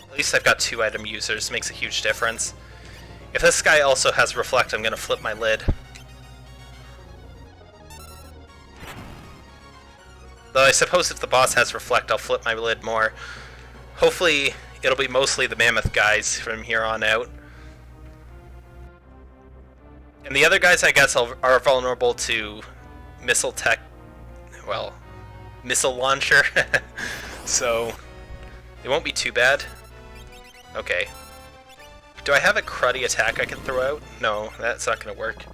At least I've got 2 item users, makes a huge difference. If this guy also has Reflect, I'm gonna flip my lid. Though I suppose if the boss has Reflect, I'll flip my lid more. Hopefully, it'll be mostly the Mammoth guys from here on out. And the other guys, I guess, are vulnerable to missile tech... well, missile launcher. So, it won't be too bad. Okay. Do I have a cruddy attack I can throw out? No, that's not going to work.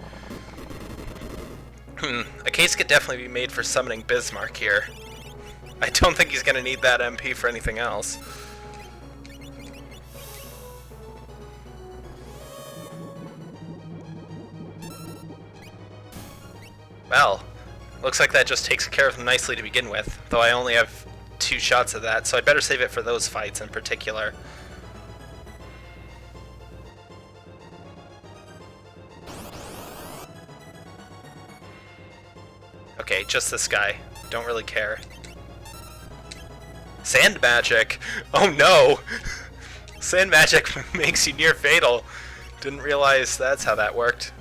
A case could definitely be made for summoning Bismarck here. I don't think he's going to need that MP for anything else. Well, looks like that just takes care of him nicely to begin with, though I only have 2 shots of that, so I'd better save it for those fights in particular. Okay, just this guy. Don't really care. Sand magic! Oh no! Sand magic makes you near fatal. Didn't realize that's how that worked.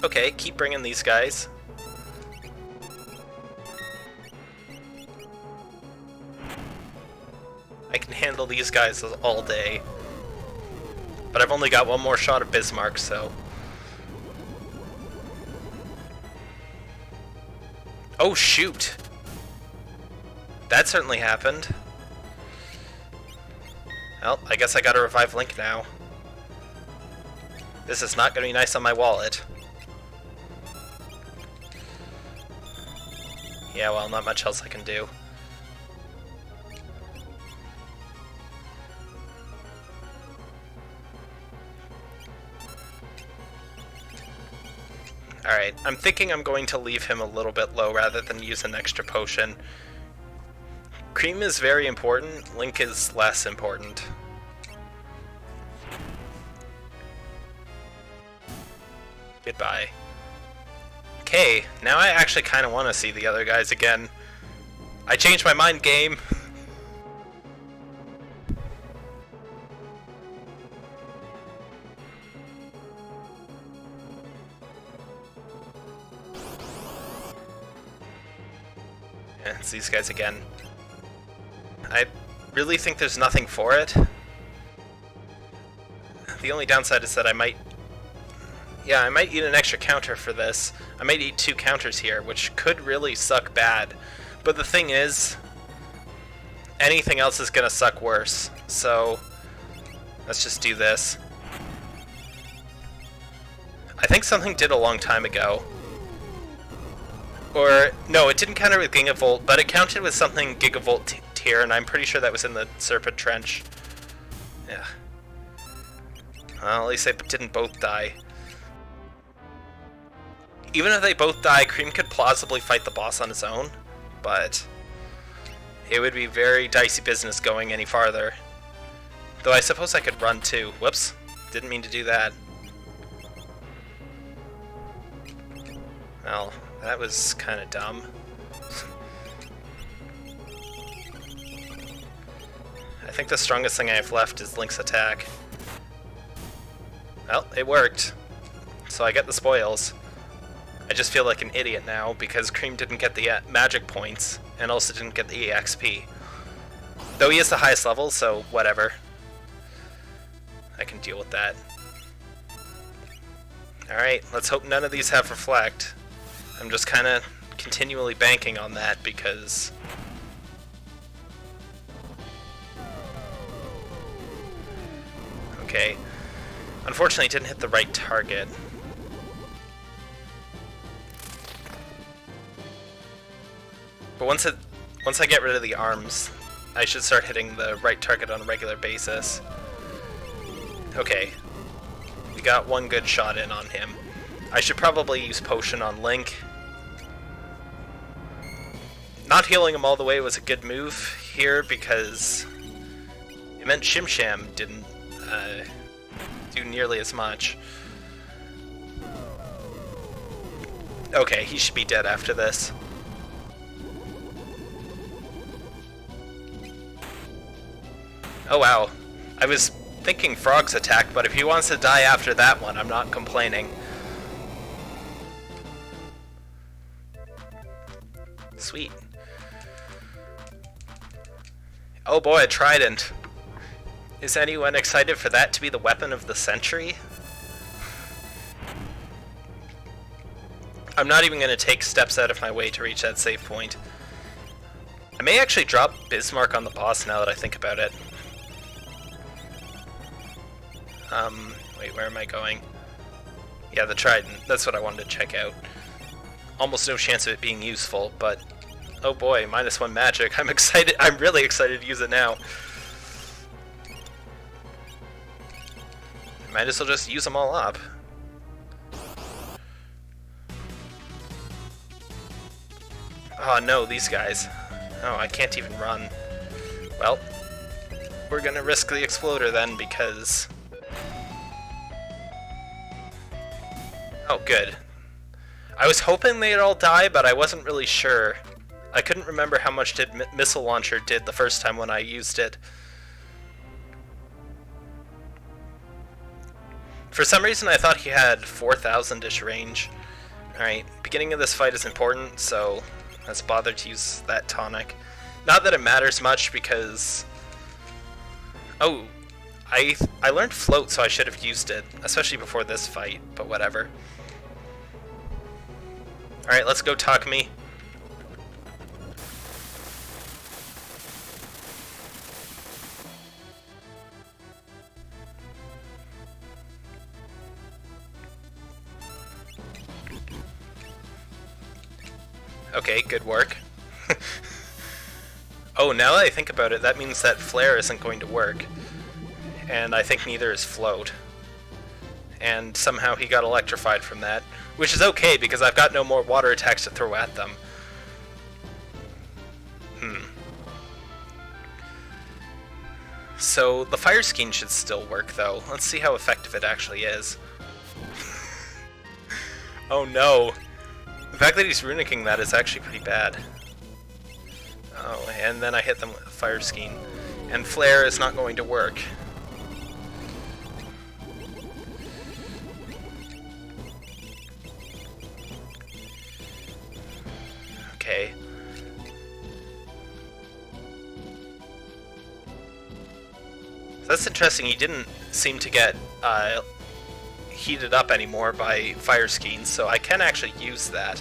Okay, keep bringing these guys. I can handle these guys all day. But I've only got one more shot of Bismarck, so... Oh, shoot! That certainly happened. Well, I guess I gotta revive Link now. This is not gonna be nice on my wallet. Yeah, well, not much else I can do. Alright, I'm thinking I'm going to leave him a little bit low rather than use an extra potion. Cream is very important, Link is less important. Goodbye. Okay, now I actually kind of want to see the other guys again. I changed my mind, game. Yeah, it's these guys again. I really think there's nothing for it. The only downside is that I might eat an extra counter for this. I might eat 2 counters here, which could really suck bad. But the thing is, anything else is gonna suck worse. So, let's just do this. I think something did a long time ago. Or, no, it didn't counter with Gigavolt, but it counted with something Gigavolt tier, and I'm pretty sure that was in the Serpent Trench. Yeah. Well, at least they didn't both die. Even if they both die, Cream could plausibly fight the boss on his own, but it would be very dicey business going any farther. Though I suppose I could run too. Whoops, didn't mean to do that. Well, that was kind of dumb. I think the strongest thing I have left is Link's attack. Well, it worked. So I get the spoils. I just feel like an idiot now because Cream didn't get the magic points and also didn't get the EXP. Though he is the highest level, so whatever. I can deal with that. Alright, let's hope none of these have Reflect. I'm just kind of continually banking on that because... Okay. Unfortunately, it didn't hit the right target. But once I get rid of the arms, I should start hitting the right target on a regular basis. Okay. We got one good shot in on him. I should probably use Potion on Link. Not healing him all the way was a good move here because It meant Shim Sham didn't do nearly as much. Okay, he should be dead after this. Oh wow. I was thinking Frog's attack, but if he wants to die after that one, I'm not complaining. Sweet. Oh boy, a trident. Is anyone excited for that to be the weapon of the century? I'm not even going to take steps out of my way to reach that save point. I may actually drop Bismarck on the boss now that I think about it. Wait, where am I going? Yeah, the trident. That's what I wanted to check out. Almost no chance of it being useful, but oh boy, -1 magic. I'm excited. I'm really excited to use it now. Might as well just use them all up. Oh no, these guys. Oh, I can't even run. Well, we're gonna risk the exploder then, because... Oh, good. I was hoping they'd all die, but I wasn't really sure. I couldn't remember how much Missile Launcher did the first time when I used it. For some reason I thought he had 4,000-ish range. Alright, beginning of this fight is important, so let's bother to use that tonic. Not that it matters much, because... Oh, I learned Float, so I should have used it, especially before this fight, but whatever. Alright, let's go Takumi. Okay, good work. Oh, now that I think about it, that means that Flare isn't going to work. And I think neither is Float. And somehow he got electrified from that. Which is okay, because I've got no more water attacks to throw at them. So, the Fire Skin should still work, though. Let's see how effective it actually is. Oh no! The fact that he's runicking that is actually pretty bad. Oh, and then I hit them with Fire Skin. And Flare is not going to work. Okay. So that's interesting, he didn't seem to get heated up anymore by Fire Skin, so I can actually use that.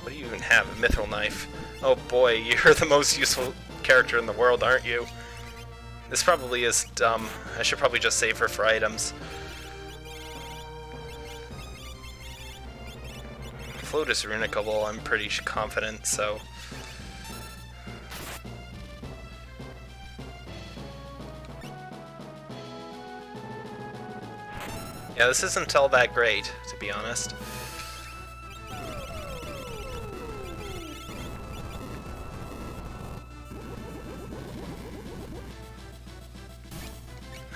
What do you even have? A Mithril Knife. Oh boy, you're the most useful character in the world, aren't you? This probably is dumb. I should probably just save her for items. Float is runicable, I'm pretty confident, so... Yeah, this isn't all that great, to be honest.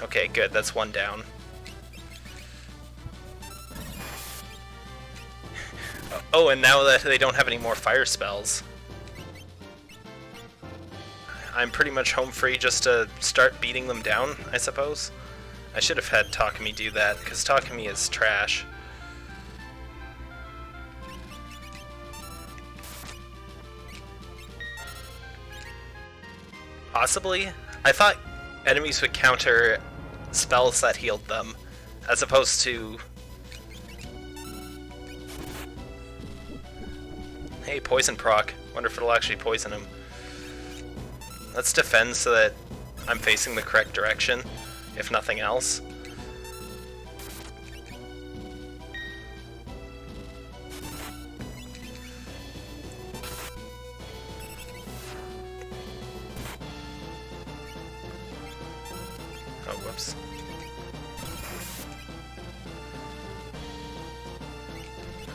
Okay, good, that's one down. Oh, and now that they don't have any more fire spells, I'm pretty much home free just to start beating them down, I suppose. I should have had Takumi do that, because Takumi is trash. Possibly? I thought enemies would counter spells that healed them, as opposed to... Hey, poison proc. Wonder if it'll actually poison him. Let's defend so that I'm facing the correct direction, if nothing else. Oh, whoops.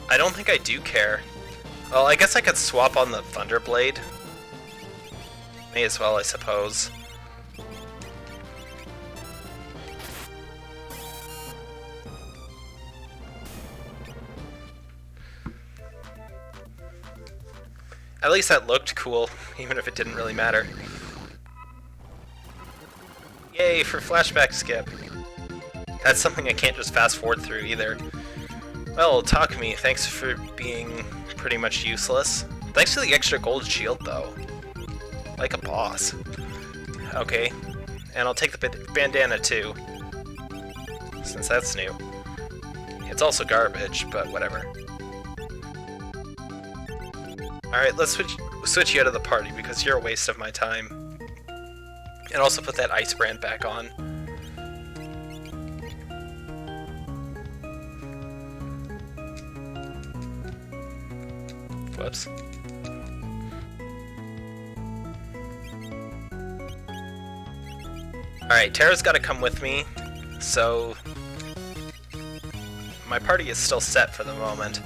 I don't think I do care. Well, I guess I could swap on the Thunderblade. May as well, I suppose. At least that looked cool, even if it didn't really matter. Yay for flashback skip. That's something I can't just fast forward through either. Well, Takumi, thanks for being pretty much useless. Thanks for the extra gold shield, though. Like a boss. Okay, and I'll take the bandana too, since that's new. It's also garbage, but whatever. Alright, let's switch you out of the party because you're a waste of my time. And also put that ice brand back on. Whoops. Alright, Terra's gotta come with me, so my party is still set for the moment.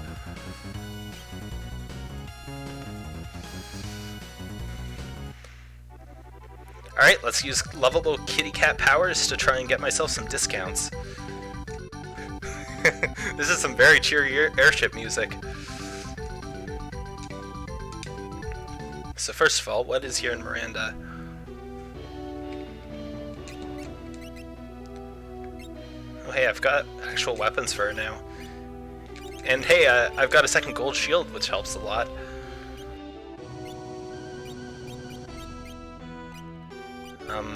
Alright, let's use lovable kitty cat powers to try and get myself some discounts. This is some very cheery airship music. So first of all, what is here in Miranda? Oh hey, I've got actual weapons for her now. And hey, I've got a second gold shield, which helps a lot.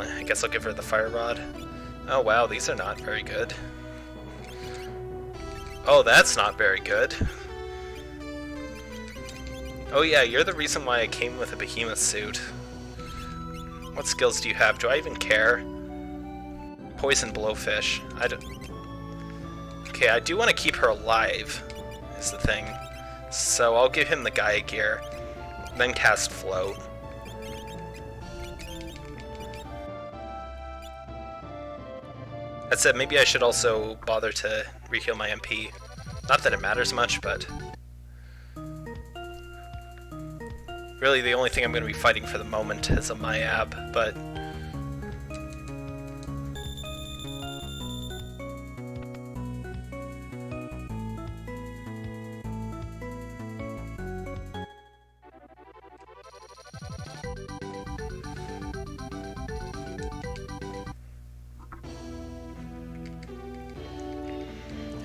I guess I'll give her the fire rod. Oh wow, these are not very good. Oh, that's not very good. Oh yeah, you're the reason why I came with a behemoth suit. What skills do you have? Do I even care? Poison blowfish. I don't... Okay, I do want to keep her alive, is the thing. So I'll give him the Gaia gear, then cast float. That said, maybe I should also bother to reheal my MP. Not that it matters much, but... really, the only thing I'm going to be fighting for the moment is a Mayab, but...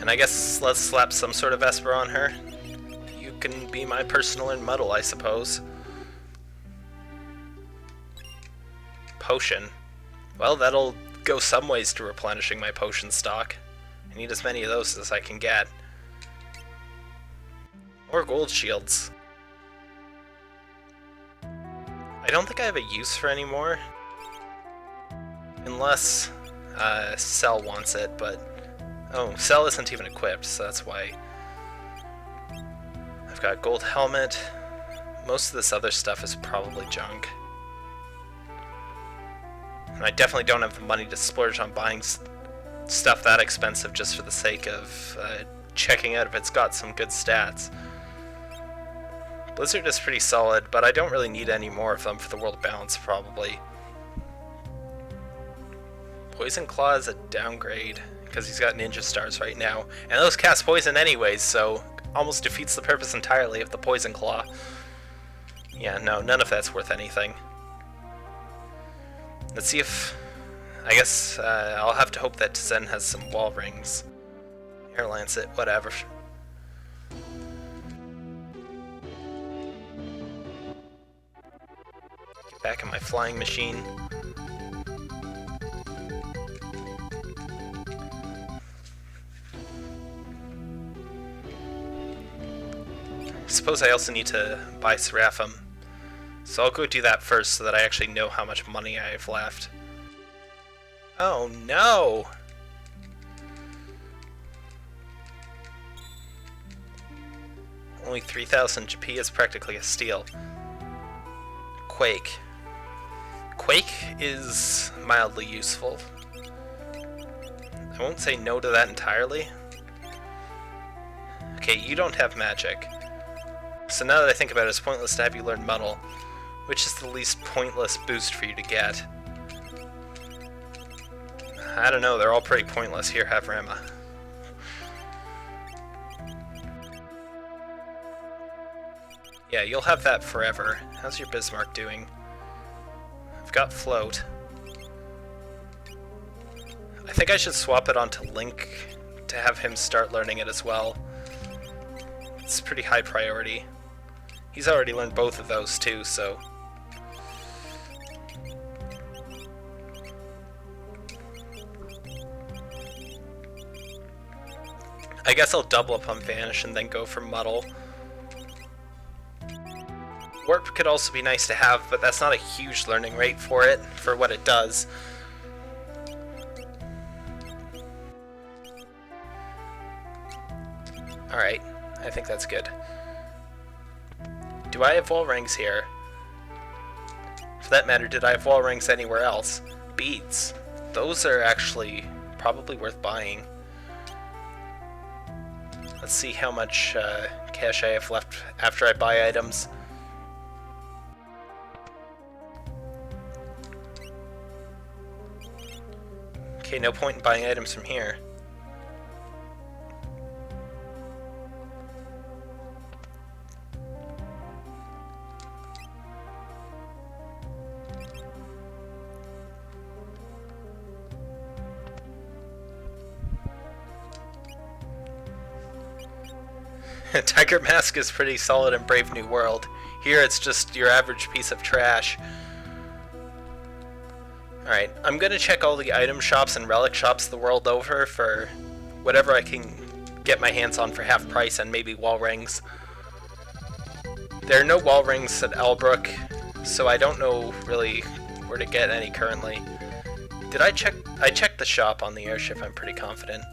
and I guess let's slap some sort of Esper on her. You can be my personal muddle, I suppose. Potion. Well, that'll go some ways to replenishing my potion stock. I need as many of those as I can get. More gold shields. I don't think I have a use for any more. Unless Cell wants it, but... oh, Cell isn't even equipped, so that's why. I've got gold helmet. Most of this other stuff is probably junk. And I definitely don't have the money to splurge on buying stuff that expensive just for the sake of checking out if it's got some good stats. Blizzard is pretty solid, but I don't really need any more of them for the world balance, probably. Poison Claw is a downgrade, because he's got ninja stars right now. And those cast poison anyways, so almost defeats the purpose entirely of the Poison Claw. Yeah, no, none of that's worth anything. Let's see if... I guess I'll have to hope that Zen has some wall rings. Air Lancet, whatever. Get back in my flying machine. I suppose I also need to buy Seraphim. So I'll go do that first so that I actually know how much money I have left. Oh no! Only 3,000 GP is practically a steal. Quake. Quake is mildly useful. I won't say no to that entirely. Okay, you don't have magic. So now that I think about it, it's pointless to have you learn Muddle. Which is the least pointless boost for you to get? I don't know, they're all pretty pointless. Here, have Rama. Yeah, you'll have that forever. How's your Bismarck doing? I've got Float. I think I should swap it onto Link to have him start learning it as well. It's pretty high priority. He's already learned both of those too, so... I guess I'll double up on Vanish and then go for Muddle. Warp could also be nice to have, but that's not a huge learning rate for it, for what it does. Alright, I think that's good. Do I have wall rings here? For that matter, did I have wall rings anywhere else? Beads. Those are actually probably worth buying. Let's see how much cash I have left after I buy items. Okay, no point in buying items from here. Tiger Mask is pretty solid in Brave New World. Here it's just your average piece of trash. Alright, I'm gonna check all the item shops and relic shops the world over for whatever I can get my hands on for half price and maybe wall rings. There are no wall rings at Albrook, so I don't know really where to get any currently. Did I check? I checked the shop on the airship, I'm pretty confident.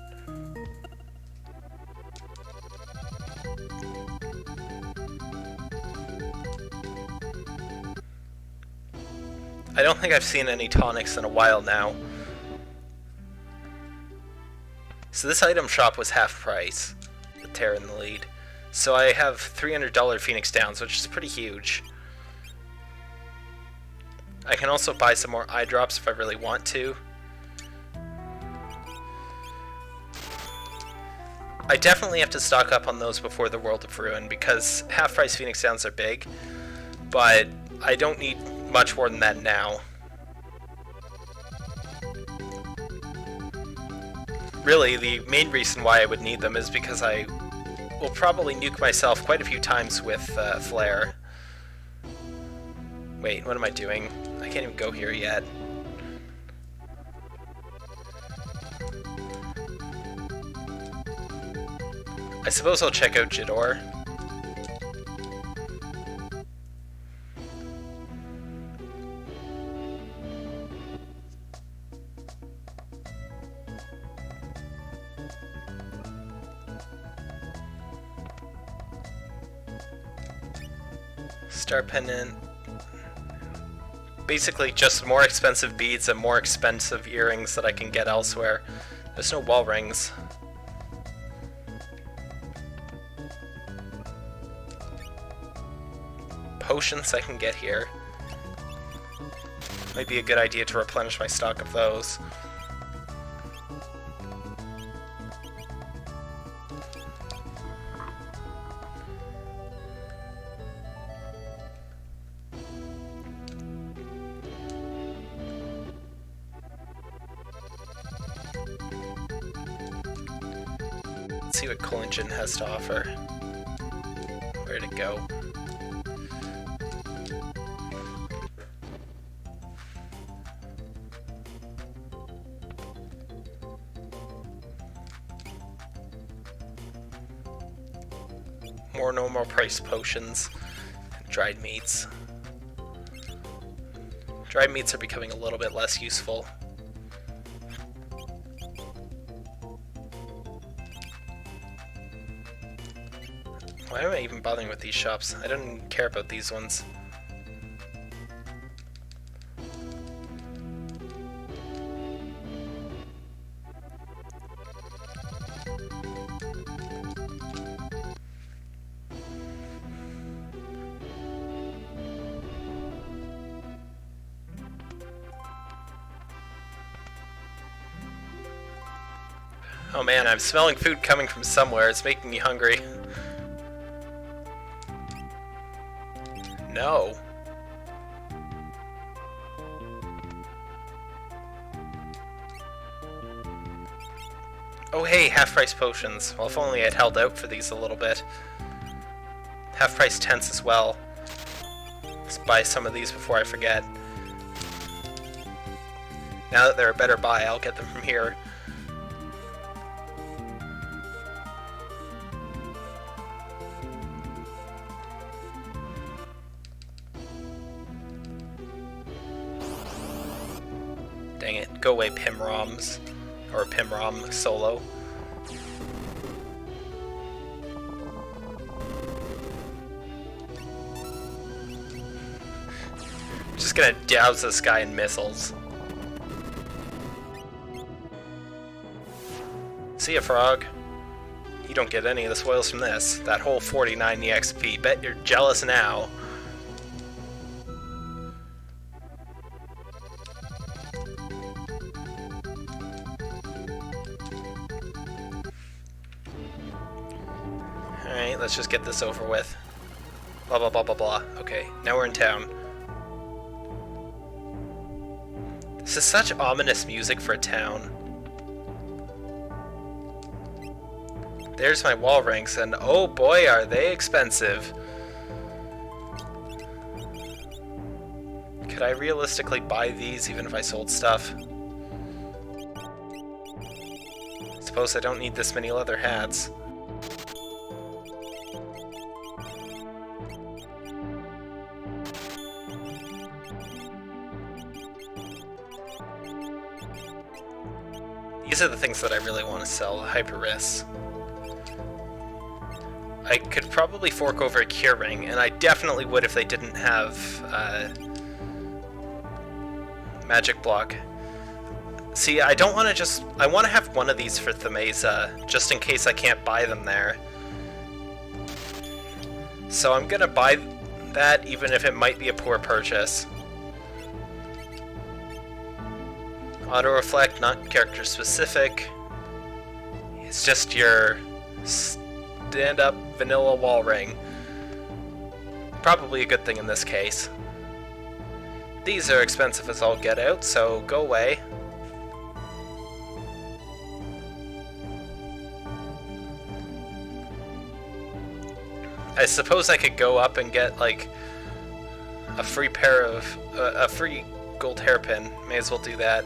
I don't think I've seen any tonics in a while now. So this item shop was half price, with Terra in the lead. So I have $300 Phoenix Downs, which is pretty huge. I can also buy some more eye drops if I really want to. I definitely have to stock up on those before the World of Ruin, because half price Phoenix Downs are big, but I don't need much more than that now. Really, the main reason why I would need them is because I will probably nuke myself quite a few times with Flare. Wait, what am I doing? I can't even go here yet. I suppose I'll check out Jador. Star Pendant. Basically just more expensive beads and more expensive earrings that I can get elsewhere. There's no wall rings. Potions I can get here. Might be a good idea to replenish my stock of those. Let's see what Collision has to offer. Where to go? More normal price potions and dried meats. Dried meats are becoming a little bit less useful. Why am I even bothering with these shops? I don't even care about these ones. Oh man, I'm smelling food coming from somewhere. It's making me hungry. No. Oh hey, half-price potions. Well, if only I'd held out for these a little bit. Half-price tents as well. Let's buy some of these before I forget. Now that they're a better buy, I'll get them from here. Dang it. Go away, Pimroms. Or Pimrom Solo. Just gonna douse this guy in missiles. See ya, frog. You don't get any of the spoils from this. That whole 49 EXP. Bet you're jealous now. Alright, let's just get this over with. Blah blah blah blah blah. Okay, now we're in town. This is such ominous music for a town. There's my wall ranks, and oh boy, are they expensive. Could I realistically buy these even if I sold stuff? Suppose I don't need this many leather hats. These are the things that I really want to sell, hyper-wrists. I could probably fork over a cure ring, and I definitely would if they didn't have magic block. See, I don't want to just... I want to have one of these for Thamasa, just in case I can't buy them there. So I'm gonna buy that, even if it might be a poor purchase. Auto-reflect, not character specific. It's just your stand-up vanilla wall ring. Probably a good thing in this case. These are expensive as all get out, so go away. I suppose I could go up and get like a free pair of a free gold hairpin. May as well do that.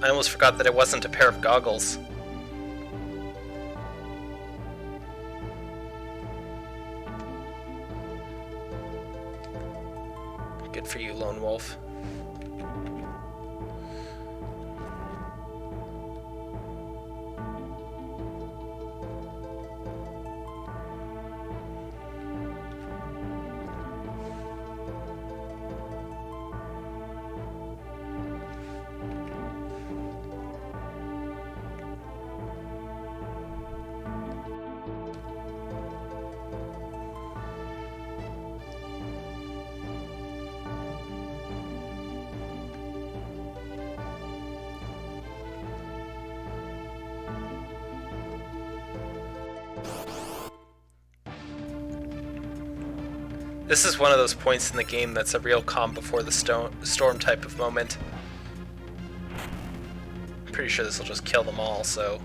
I almost forgot that it wasn't a pair of goggles. Good for you, Lone Wolf. This is one of those points in the game that's a real calm before the storm type of moment. I'm pretty sure this will just kill them all, so...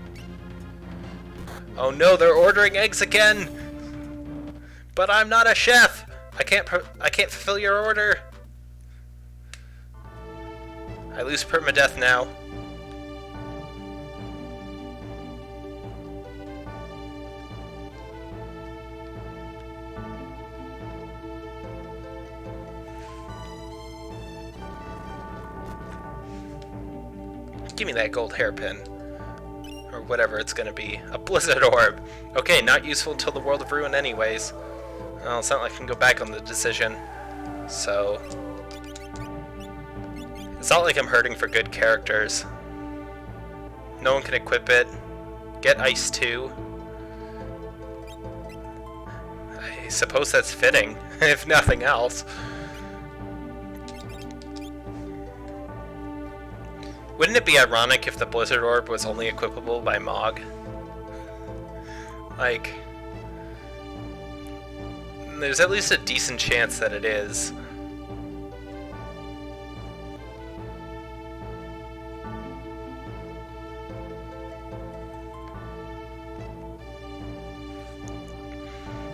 Oh no, they're ordering eggs again! But I'm not a chef! I can't fulfill your order! I lose permadeath now. Give me that gold hairpin. Or whatever it's gonna be. A blizzard orb! Okay, not useful until the World of Ruin anyways. Well, it's not like I can go back on the decision. So... It's not like I'm hurting for good characters. No one can equip it. Get ice too. I suppose that's fitting, if nothing else. Wouldn't it be ironic if the Blizzard Orb was only equipable by Mog? Like, there's at least a decent chance that it is.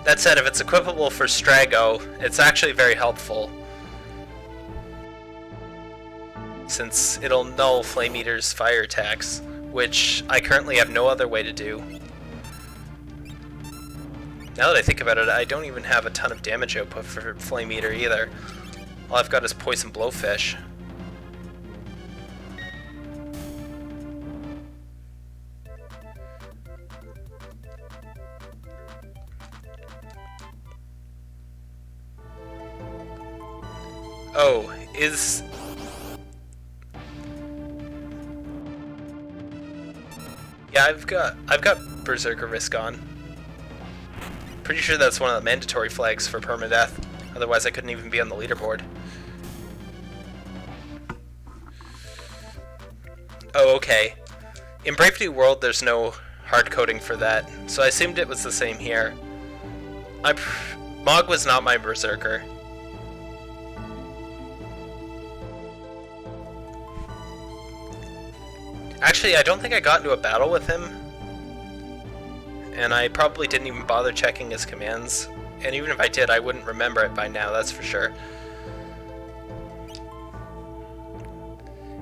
That said, if it's equipable for Strago, it's actually very helpful, since it'll null Flame Eater's fire attacks, which I currently have no other way to do. Now that I think about it, I don't even have a ton of damage output for Flame Eater either. All I've got is Poison Blowfish. Oh, is... Yeah, I've got Berserker Risk on. Pretty sure that's one of the mandatory flags for Permadeath. Otherwise I couldn't even be on the leaderboard. Oh, okay. In Brave New World there's no hard coding for that, so I assumed it was the same here. Mog was not my Berserker. Actually, I don't think I got into a battle with him, and I probably didn't even bother checking his commands, and even if I did, I wouldn't remember it by now, that's for sure.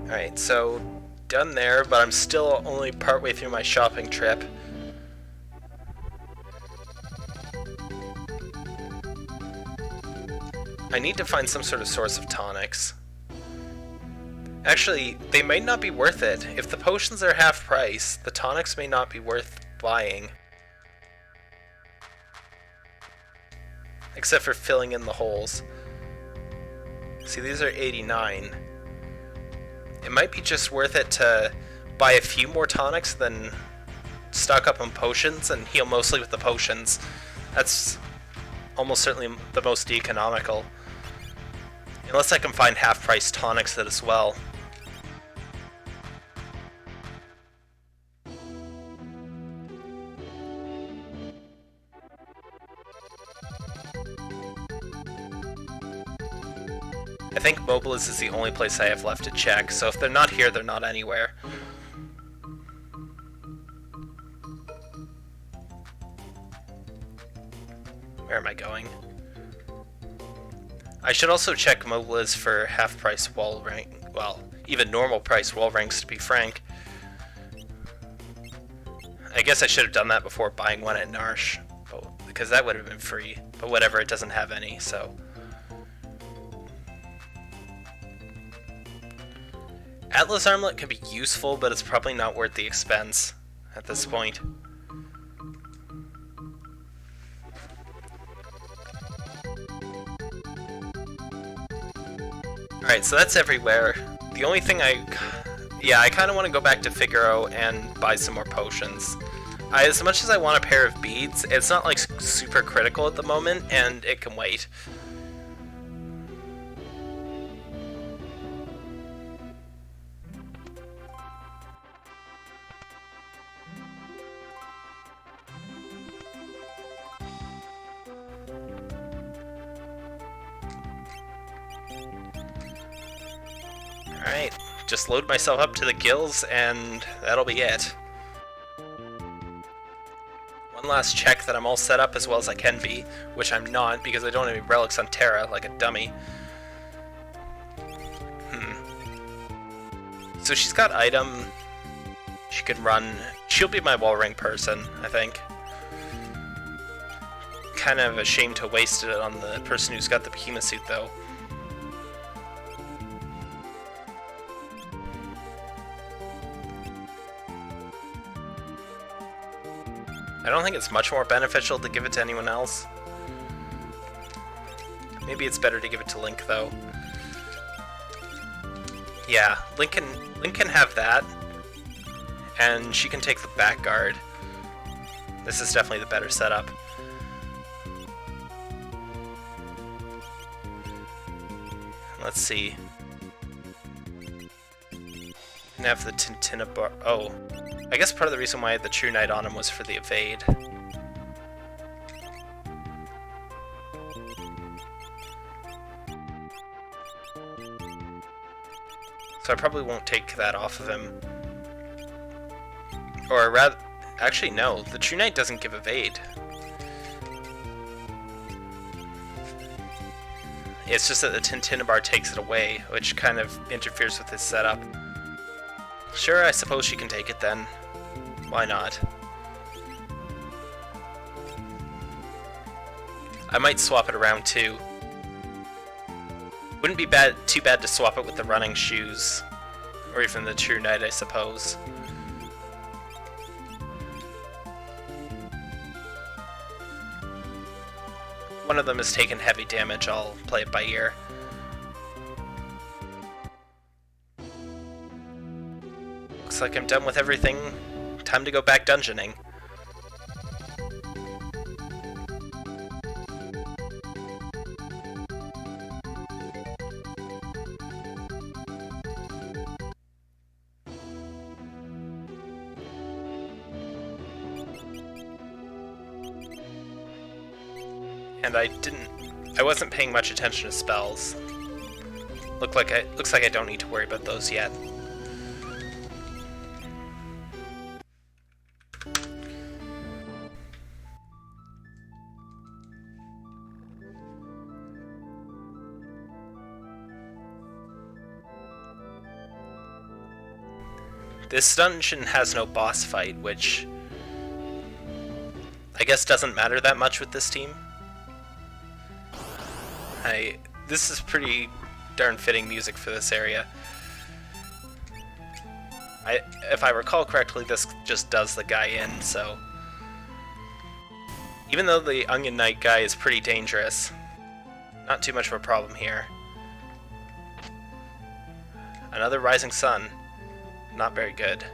Alright, so done there, but I'm still only partway through my shopping trip. I need to find some sort of source of tonics. Actually, they might not be worth it. If the potions are half price, the tonics may not be worth buying. Except for filling in the holes. See, these are 89. It might be just worth it to buy a few more tonics than stock up on potions and heal mostly with the potions. That's almost certainly the most economical. Unless I can find half-price tonics as well. I think Mobiliz is the only place I have left to check, so if they're not here, they're not anywhere. Where am I going? I should also check Mobiliz for half-price wall rank, well, even normal price wall ranks to be frank. I guess I should have done that before buying one at Narsh, because that would have been free, but whatever, it doesn't have any, so... Atlas Armlet could be useful, but it's probably not worth the expense at this point. Alright, so that's everywhere. The only thing I kind of want to go back to Figaro and buy some more potions. As much as I want a pair of beads, it's not like super critical at the moment, and it can wait. Alright, just load myself up to the gills and that'll be it. One last check that I'm all set up as well as I can be, which I'm not because I don't have any relics on Terra like a dummy. So she's got item, she could run, she'll be my wall ring person, I think. Kind of a shame to waste it on the person who's got the behemoth suit though. I don't think it's much more beneficial to give it to anyone else. Maybe it's better to give it to Link, though. Yeah, Link can have that, and she can take the back guard. This is definitely the better setup. Let's see. didn't have the Tintinabar. Oh, I guess part of the reason why I had the True Knight on him was for the evade. So I probably won't take that off of him. Or rather, actually no, the True Knight doesn't give evade. It's just that the Tintinabar takes it away, which kind of interferes with his setup. Sure, I suppose she can take it then. Why not? I might swap it around too. Wouldn't be too bad to swap it with the running shoes. Or even the True Knight, I suppose. One of them has taken heavy damage, I'll play it by ear. Looks like I'm done with everything. Time to go back dungeoning. And I wasn't paying much attention to spells. Looks like I don't need to worry about those yet. This dungeon has no boss fight, which I guess doesn't matter that much with this team. This is pretty darn fitting music for this area. If I recall correctly, this just does the guy in, so... Even though the Onion Knight guy is pretty dangerous, not too much of a problem here. Another Rising Sun. Not very good.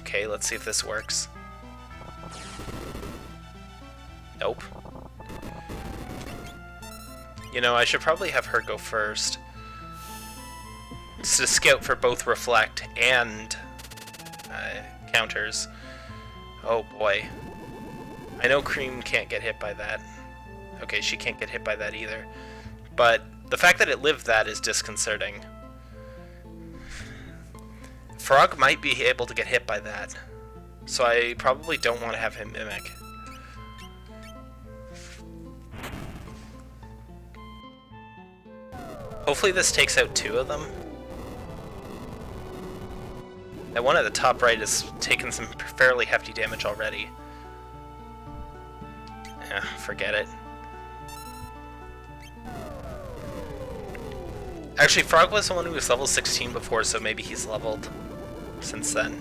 Okay, let's see if this works. Nope. You know, I should probably have her go first. It's to scout for both Reflect and counters. Oh boy. I know Cream can't get hit by that. Okay, she can't get hit by that either. But the fact that it lived that is disconcerting. Frog might be able to get hit by that, so I probably don't want to have him Mimic. Hopefully this takes out two of them. That one at the top right has taken some fairly hefty damage already. Forget it. Actually, Frog was the one who was level 16 before, so maybe he's leveled since then.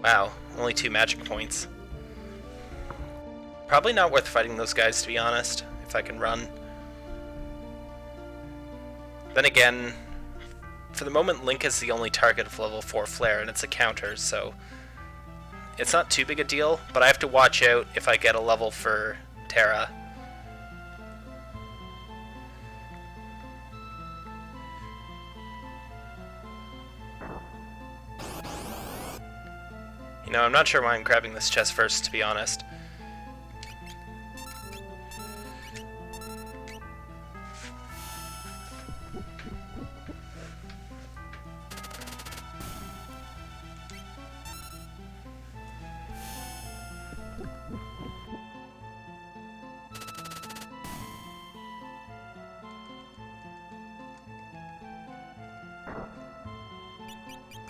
Wow, only 2 magic points. Probably not worth fighting those guys, to be honest, if I can run. Then again, for the moment, Link is the only target of level 4 Flare, and it's a counter, so it's not too big a deal, but I have to watch out if I get a level for Terra. You know, I'm not sure why I'm grabbing this chest first, to be honest.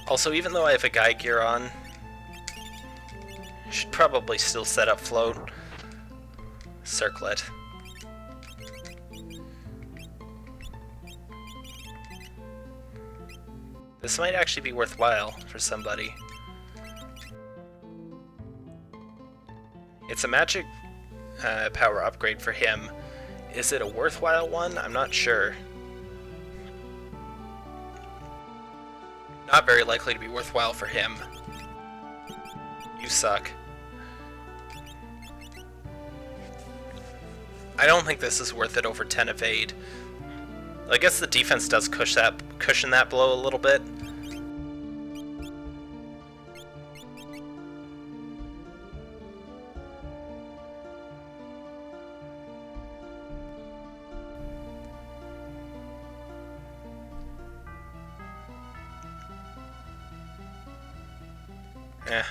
Also, even though I have a Guy gear on, I should probably still set up Float. Circlet. This might actually be worthwhile for somebody. It's a magic power upgrade for him. Is it a worthwhile one? I'm not sure. Not very likely to be worthwhile for him. You suck. I don't think this is worth it over 10 evade. I guess the defense does cushion that blow a little bit.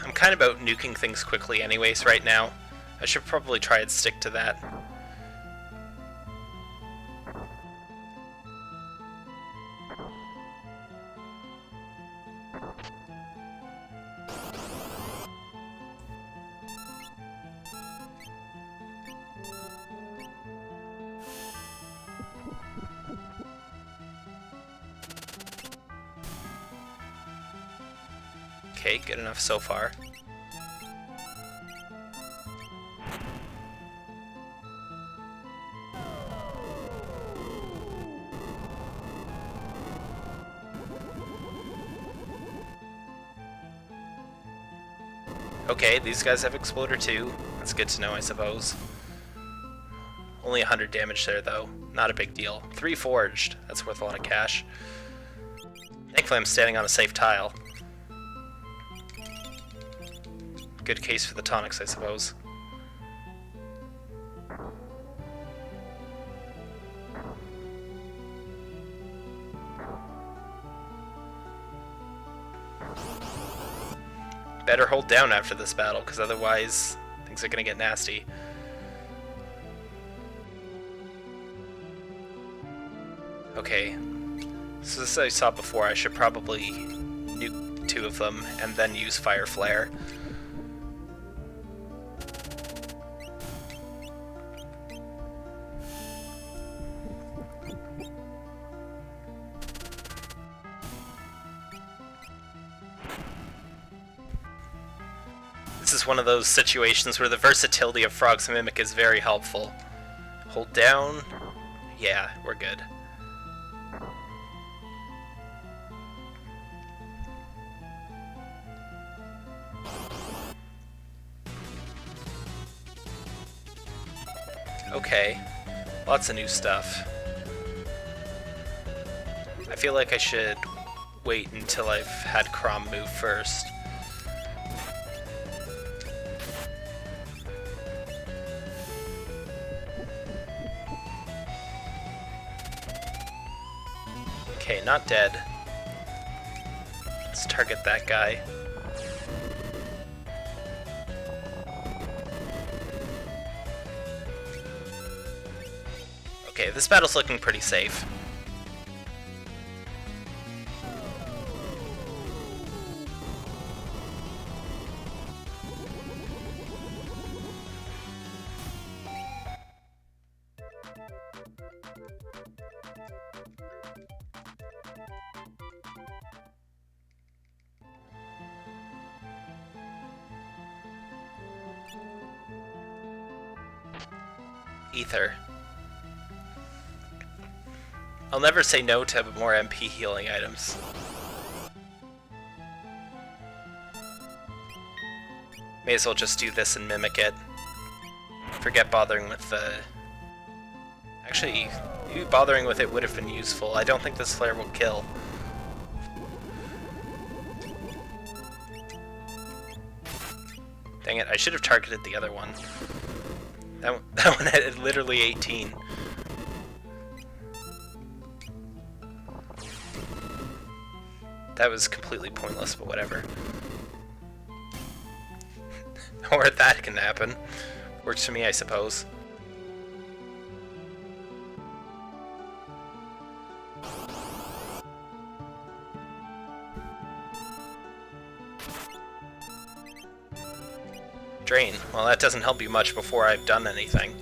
I'm kind of about nuking things quickly anyways right now. I should probably try and stick to that. Okay, good enough so far. Okay, these guys have Exploder too. That's good to know, I suppose. Only 100 damage there, though. Not a big deal. 3 forged. That's worth a lot of cash. Thankfully, I'm standing on a safe tile. Good case for the tonics, I suppose. Better hold down after this battle, because otherwise things are going to get nasty. Okay, so as I saw before, I should probably nuke 2 of them and then use Fire Flare. This is one of those situations where the versatility of Frog's Mimic is very helpful. Hold down. Yeah, we're good. Okay, lots of new stuff. I feel like I should wait until I've had Crom move first. Okay, not dead. Let's target that guy. Okay, this battle's looking pretty safe. Ether. I'll never say no to more MP healing items. May as well just do this and mimic it. Forget bothering with the... Actually, bothering with it would have been useful. I don't think this flare will kill. Dang it, I should have targeted the other one. That one had literally 18. That was completely pointless, but whatever. Or that can happen. Works for me, I suppose. Drain. Well, that doesn't help you much before I've done anything.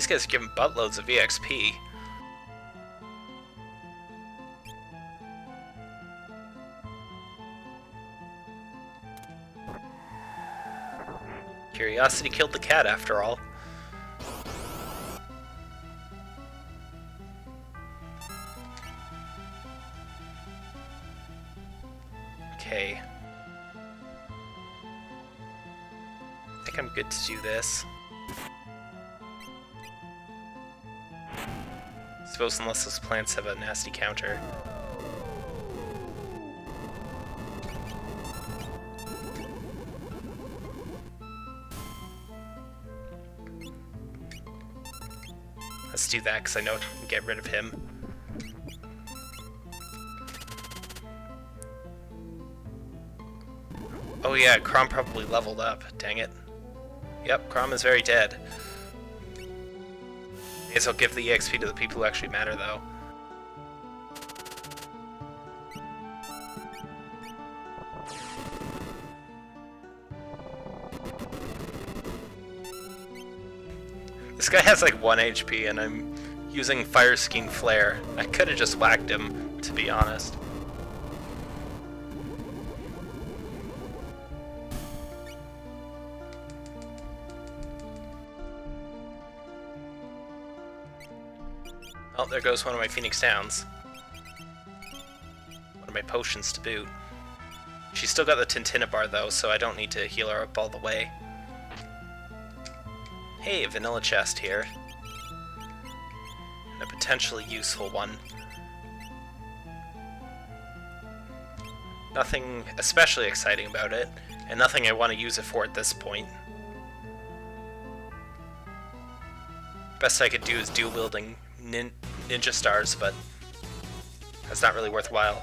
These guys are giving buttloads of EXP. Curiosity killed the cat after all. Okay. I think I'm good to do this. Suppose unless those plants have a nasty counter. Let's do that because I know I can get rid of him. Oh yeah, Crom probably leveled up. Dang it. Yep, Crom is very dead. I guess I'll give the EXP to the people who actually matter, though. This guy has like 1 HP and I'm using Fire Skiing Flare. I could have just whacked him, to be honest. Oh, there goes one of my Phoenix Downs. One of my potions to boot. She's still got the Tintina bar though, so I don't need to heal her up all the way. Hey, a vanilla chest here. And a potentially useful one. Nothing especially exciting about it, and nothing I want to use it for at this point. Best I could do is dual wielding ninja stars, but that's not really worthwhile.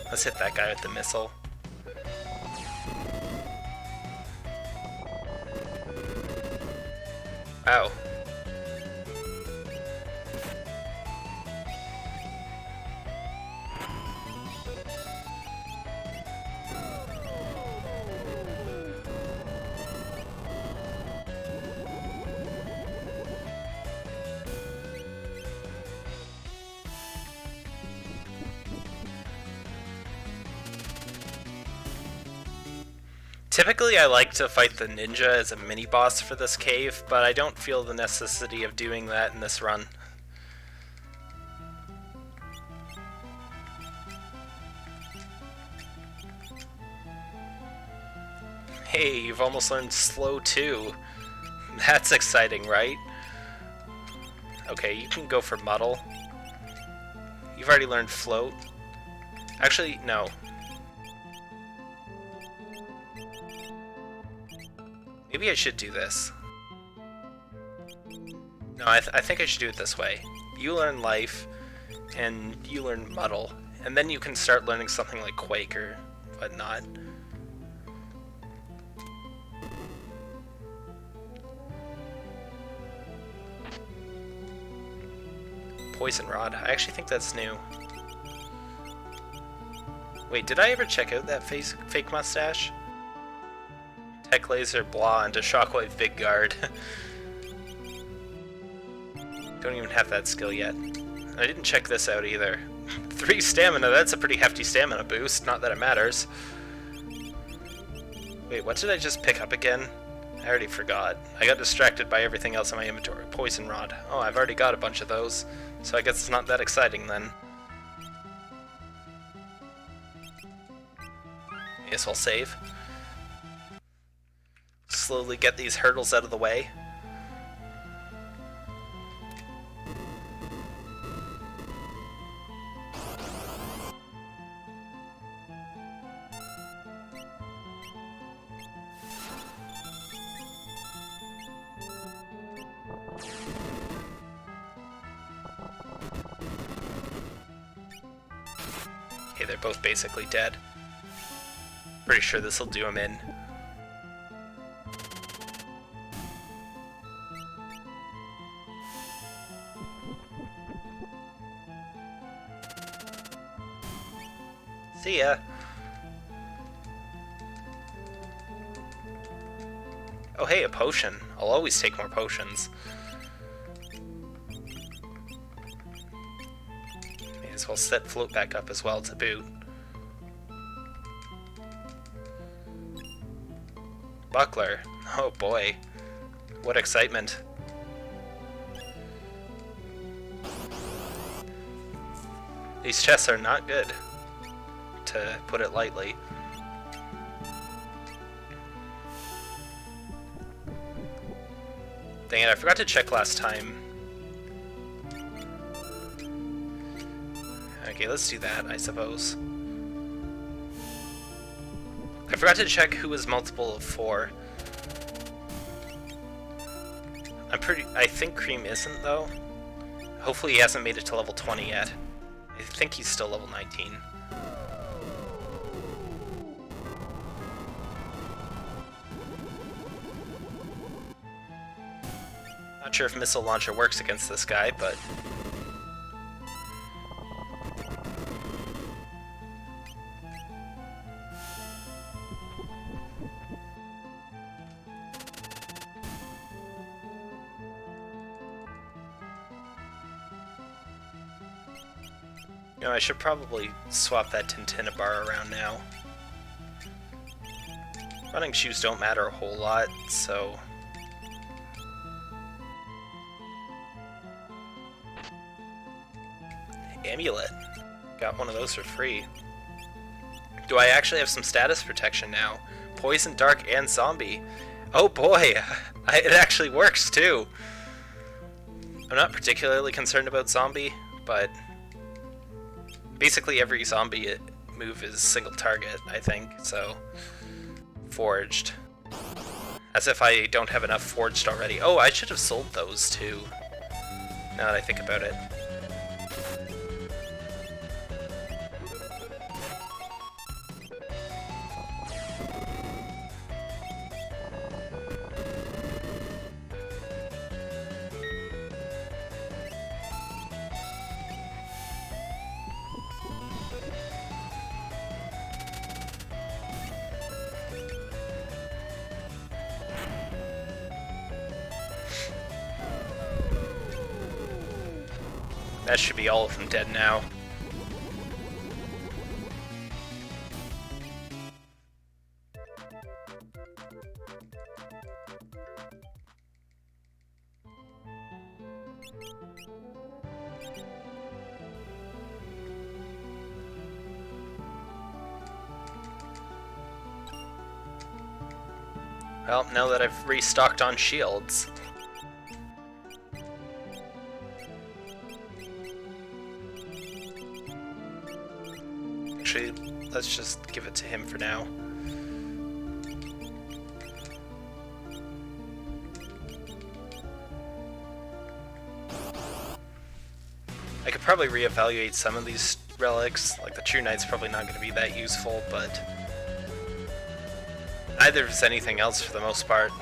Let's hit that guy with the missile. Wow. Typically I like to fight the ninja as a mini-boss for this cave, but I don't feel the necessity of doing that in this run. Hey, you've almost learned slow too. That's exciting, right? Okay, you can go for muddle. You've already learned float. Actually, no. Maybe I should do this. No, I think I should do it this way. You learn life, and you learn muddle, and then you can start learning something like Quake or whatnot. Poison Rod. I actually think that's new. Wait, did I ever check out that fake mustache? Tech Laser, blah, into Shockwave Big Guard. Don't even have that skill yet. I didn't check this out either. 3 stamina, that's a pretty hefty stamina boost, not that it matters. Wait, what did I just pick up again? I already forgot. I got distracted by everything else in my inventory. Poison Rod. Oh, I've already got a bunch of those, so I guess it's not that exciting then. Guess I'll save. Slowly get these hurdles out of the way. Okay, they're both basically dead. Pretty sure this will do them in. See ya. Oh hey, a potion. I'll always take more potions. May as well set float back up as well to boot. Buckler. Oh boy. What excitement. These chests are not good, to put it lightly. Dang it, I forgot to check last time. Okay, let's do that, I suppose. I forgot to check who was multiple of 4. I think Cream isn't, though. Hopefully he hasn't made it to level 20 yet. I think he's still level 19. Not sure if Missile Launcher works against this guy, but... You know, I should probably swap that Tintina bar around now. Running shoes don't matter a whole lot, so... Amulet. Got one of those for free. Do I actually have some status protection now? Poison, Dark, and Zombie. Oh boy! It actually works too! I'm not particularly concerned about Zombie, but... Basically every zombie move is single target, I think, so... Forged. As if I don't have enough forged already. Oh, I should have sold those too, now that I think about it. That should be all of them dead now. Well, now that I've restocked on shields... Actually, let's just give it to him for now. I could probably reevaluate some of these relics, like the True Knight's probably not going to be that useful, but neither is anything else for the most part.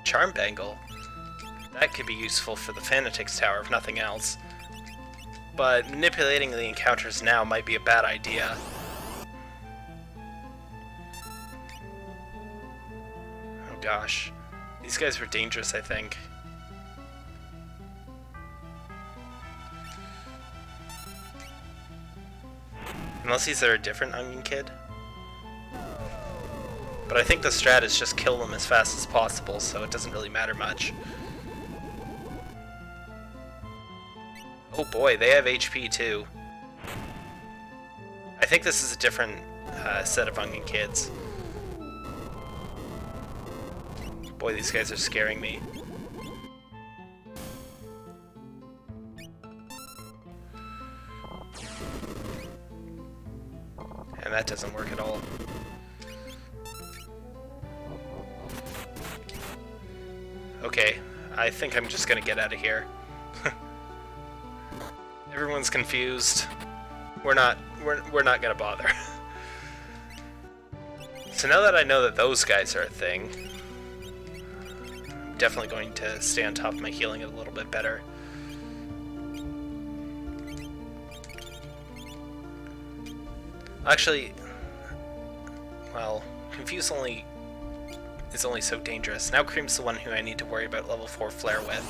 Charm Bangle. That could be useful for the Fanatics Tower, if nothing else. But manipulating the encounters now might be a bad idea. Oh gosh. These guys were dangerous, I think. Unless these are a different Onion Kid. But I think the strat is just kill them as fast as possible, so it doesn't really matter much. Oh boy, they have HP too. I think this is a different set of Onion Kids. Boy, these guys are scaring me. And that doesn't work at all. Okay, I think I'm just gonna get out of here. Everyone's confused. We're not gonna bother. So now that I know that those guys are a thing, I'm definitely going to stay on top of my healing a little bit better. Actually, well, Confuse is only so dangerous. Now Cream's the one who I need to worry about level 4 Flare with.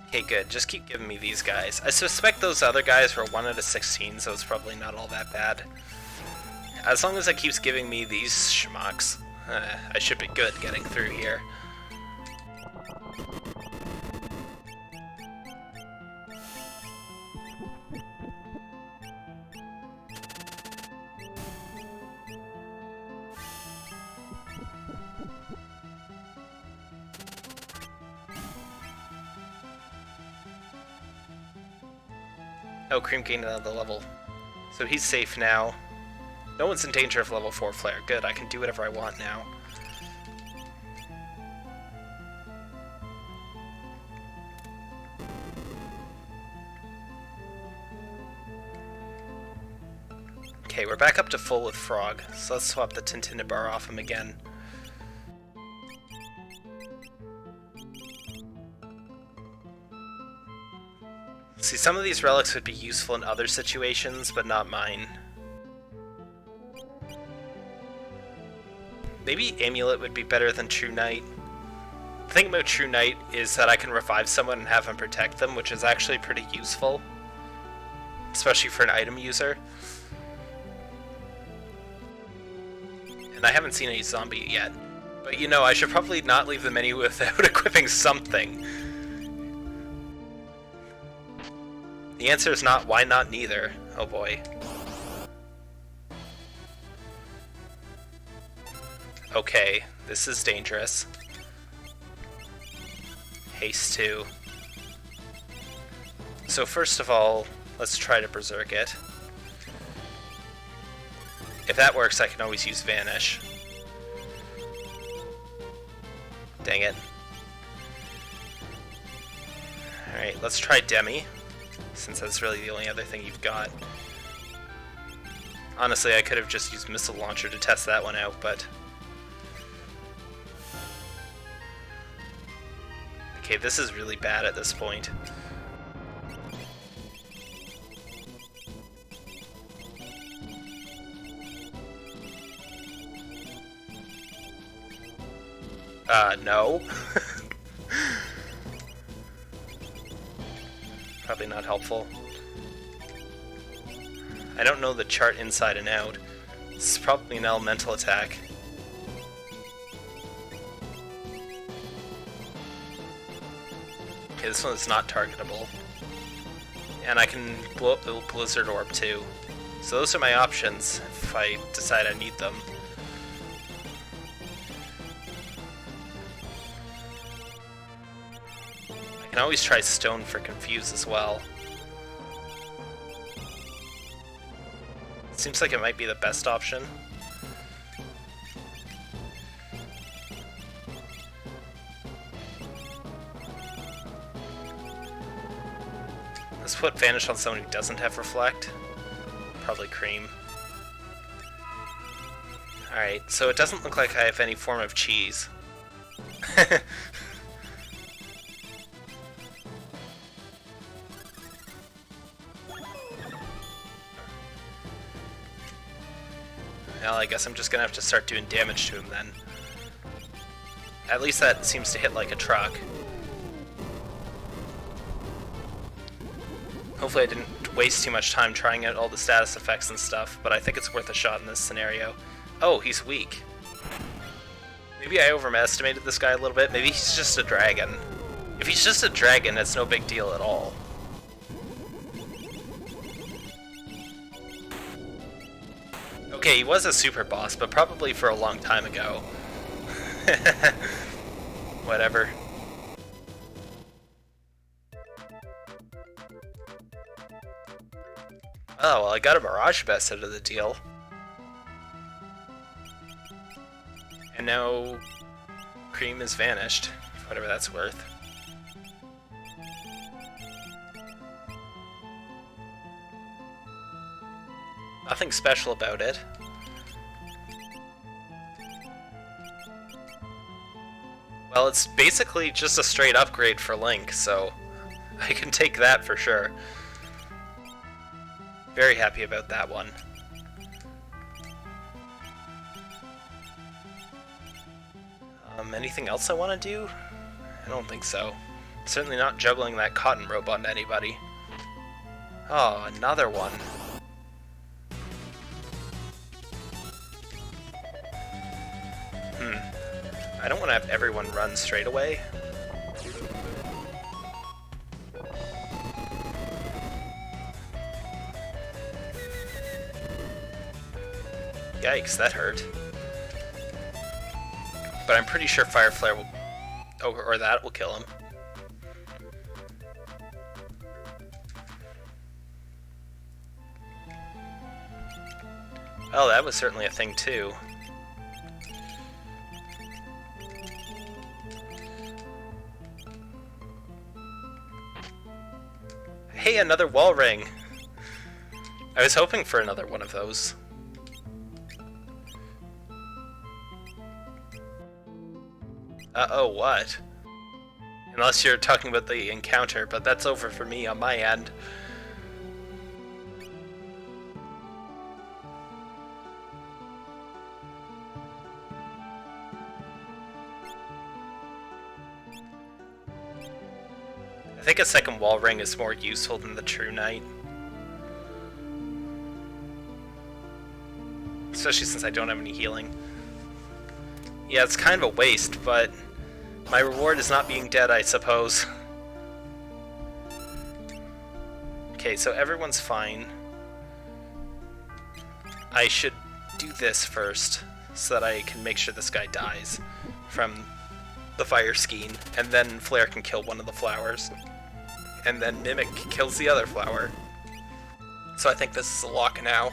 Okay, good. Just keep giving me these guys. I suspect those other guys were 1 out of 16, so it's probably not all that bad. As long as it keeps giving me these schmucks, I should be good getting through here. Oh, Cream gained another level. So he's safe now. No one's in danger of level 4 Flare. Good, I can do whatever I want now. Okay, we're back up to full with Frog, so let's swap the Tintinnibar off him again. See, some of these relics would be useful in other situations, but not mine. Maybe Amulet would be better than True Knight. The thing about True Knight is that I can revive someone and have him protect them, which is actually pretty useful. Especially for an item user. And I haven't seen any zombie yet. But you know, I should probably not leave the menu without equipping something. The answer is not, why not neither? Oh boy. Okay, this is dangerous. Haste 2. So first of all, let's try to Berserk it. If that works, I can always use Vanish. Dang it. Alright, let's try Demi, since that's really the only other thing you've got. Honestly, I could have just used Missile Launcher to test that one out, but... Okay, this is really bad at this point. No. Probably not helpful. I don't know the chart inside and out. This is probably an elemental attack. Okay, this one is not targetable. And I can blow up the Blizzard Orb too. So those are my options if I decide I need them. I can always try Stone for Confuse as well. Seems like it might be the best option. Let's put Vanish on someone who doesn't have Reflect. Probably Cream. Alright, so it doesn't look like I have any form of cheese. Well, I guess I'm just gonna have to start doing damage to him then. At least that seems to hit like a truck. Hopefully I didn't waste too much time trying out all the status effects and stuff, but I think it's worth a shot in this scenario. Oh, he's weak. Maybe I overestimated this guy a little bit. Maybe he's just a dragon. If he's just a dragon, it's no big deal at all. Okay, he was a super boss, but probably for a long time ago. Whatever. Oh, well, I got a Mirage Vest out of the deal. And now Cream is vanished, whatever that's worth. Nothing special about it. Well, it's basically just a straight upgrade for Link, so I can take that for sure. Very happy about that one. Anything else I want to do? I don't think so. Certainly not juggling that cotton rope onto anybody. Oh, another one. I don't want to have everyone run straight away. Yikes, that hurt. But I'm pretty sure Fire Flare will... Oh, or that will kill him. Oh, that was certainly a thing too. Hey, another wall ring! I was hoping for another one of those. Uh-oh, what? Unless you're talking about the encounter, but that's over for me on my end. I think a second wall ring is more useful than the True Knight. Especially since I don't have any healing. Yeah, it's kind of a waste, but my reward is not being dead, I suppose. Okay, so everyone's fine. I should do this first, so that I can make sure this guy dies from the fire skein, and then Flare can kill one of the flowers. And then Mimic kills the other flower. So I think this is a lock now.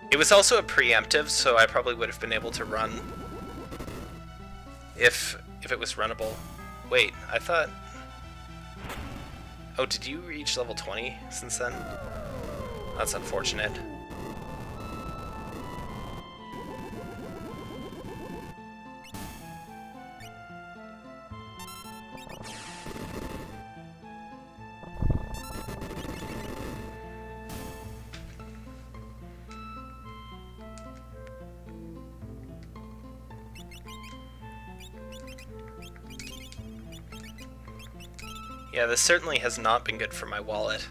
It was also a preemptive, so I probably would have been able to run if it was runnable. Wait, I thought... Oh, did you reach level 20 since then? That's unfortunate. Yeah, this certainly has not been good for my wallet.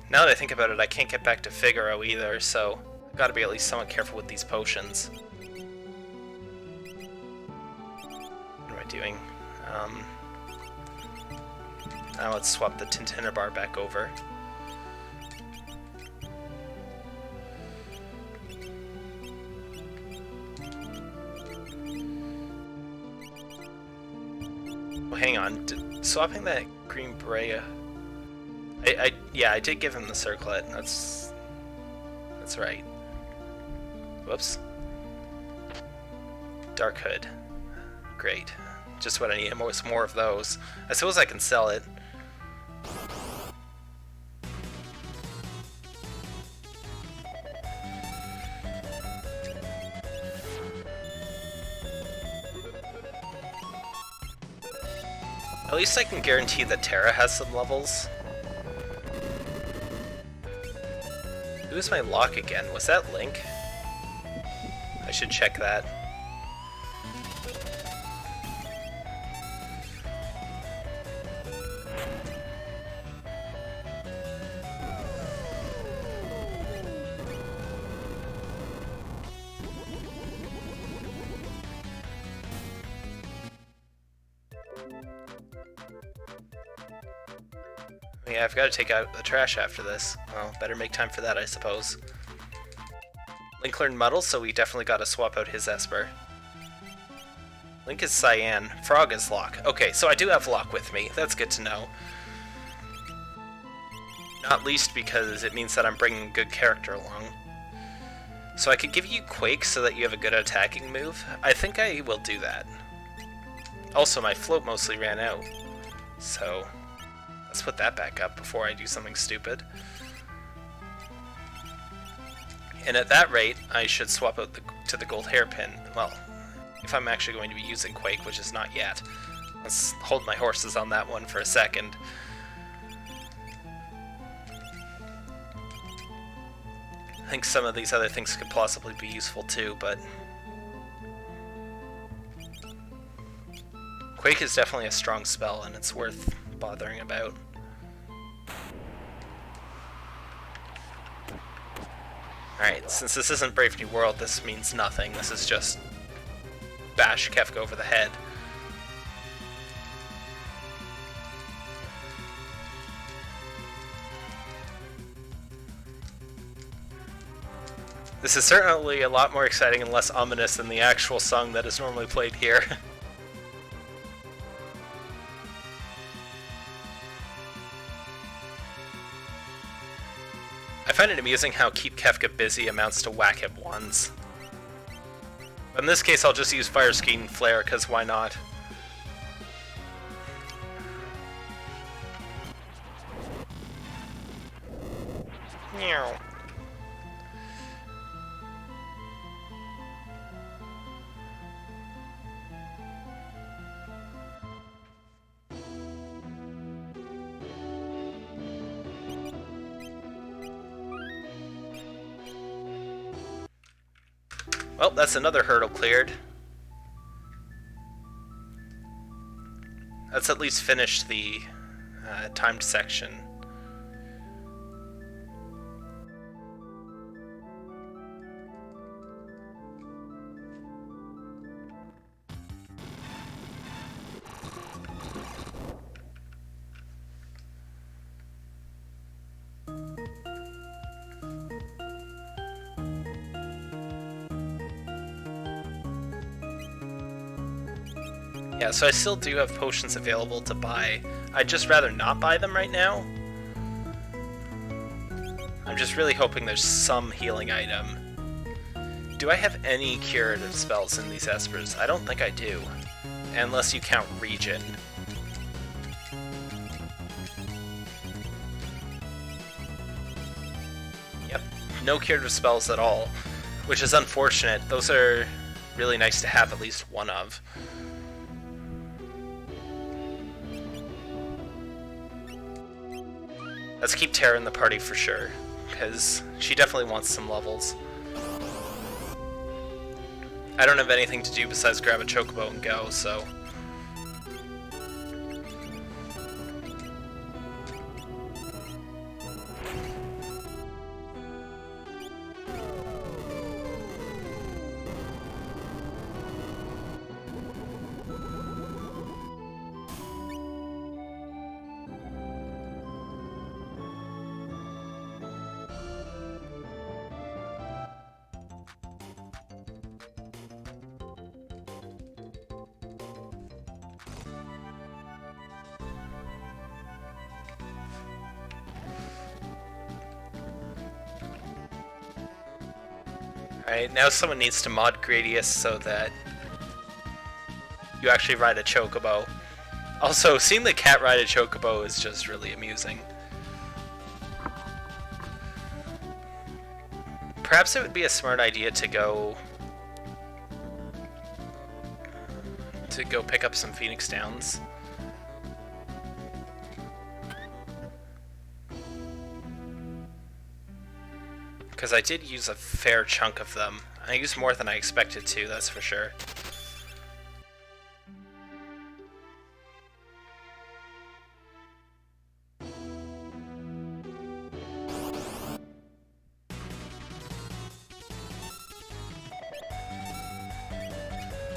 Now that I think about it, I can't get back to Figaro either, so I've got to be at least somewhat careful with these potions. What am I doing? Now let's swap the Tintinner bar back over. Oh, hang on. Swapping that green Brea... yeah, I did give him the circlet. That's right. Whoops. Dark Hood. Great. Just what I need. More of those. I suppose I can sell it. At least I can guarantee that Terra has some levels. Who's my lock again? Was that Link? I should check that. Yeah, I've got to take out the trash after this. Well, better make time for that, I suppose. Link learned Muddle, so we definitely got to swap out his Esper. Link is Cyan, Frog is Locke. Okay, so I do have Locke with me. That's good to know. Not least because it means that I'm bringing a good character along. So I could give you Quake so that you have a good attacking move. I think I will do that. Also, my float mostly ran out. So let's put that back up before I do something stupid. And at that rate, I should swap out to the gold hairpin. Well, if I'm actually going to be using Quake, which is not yet. Let's hold my horses on that one for a second. I think some of these other things could possibly be useful too, but Quake is definitely a strong spell and it's worth bothering about. Alright, since this isn't Brave New World, this means nothing. This is just bash Kefka over the head. This is certainly a lot more exciting and less ominous than the actual song that is normally played here. I find it amusing how keep Kefka busy amounts to whack him once. But in this case I'll just use Fire Skiing Flare, because why not? Meow. Well, that's another hurdle cleared. Let's at least finish the timed section. Yeah, so I still do have potions available to buy. I'd just rather not buy them right now. I'm just really hoping there's some healing item. Do I have any curative spells in these Espers? I don't think I do. Unless you count Regen. Yep, no curative spells at all. Which is unfortunate. Those are really nice to have at least one of. Let's keep Terra in the party for sure, because she definitely wants some levels. I don't have anything to do besides grab a Chocobo and go, so... Alright, now someone needs to mod Gradius so that you actually ride a Chocobo. Also, seeing the cat ride a Chocobo is just really amusing. Perhaps it would be a smart idea to go pick up some Phoenix Downs. Because I did use a fair chunk of them. I used more than I expected to, that's for sure.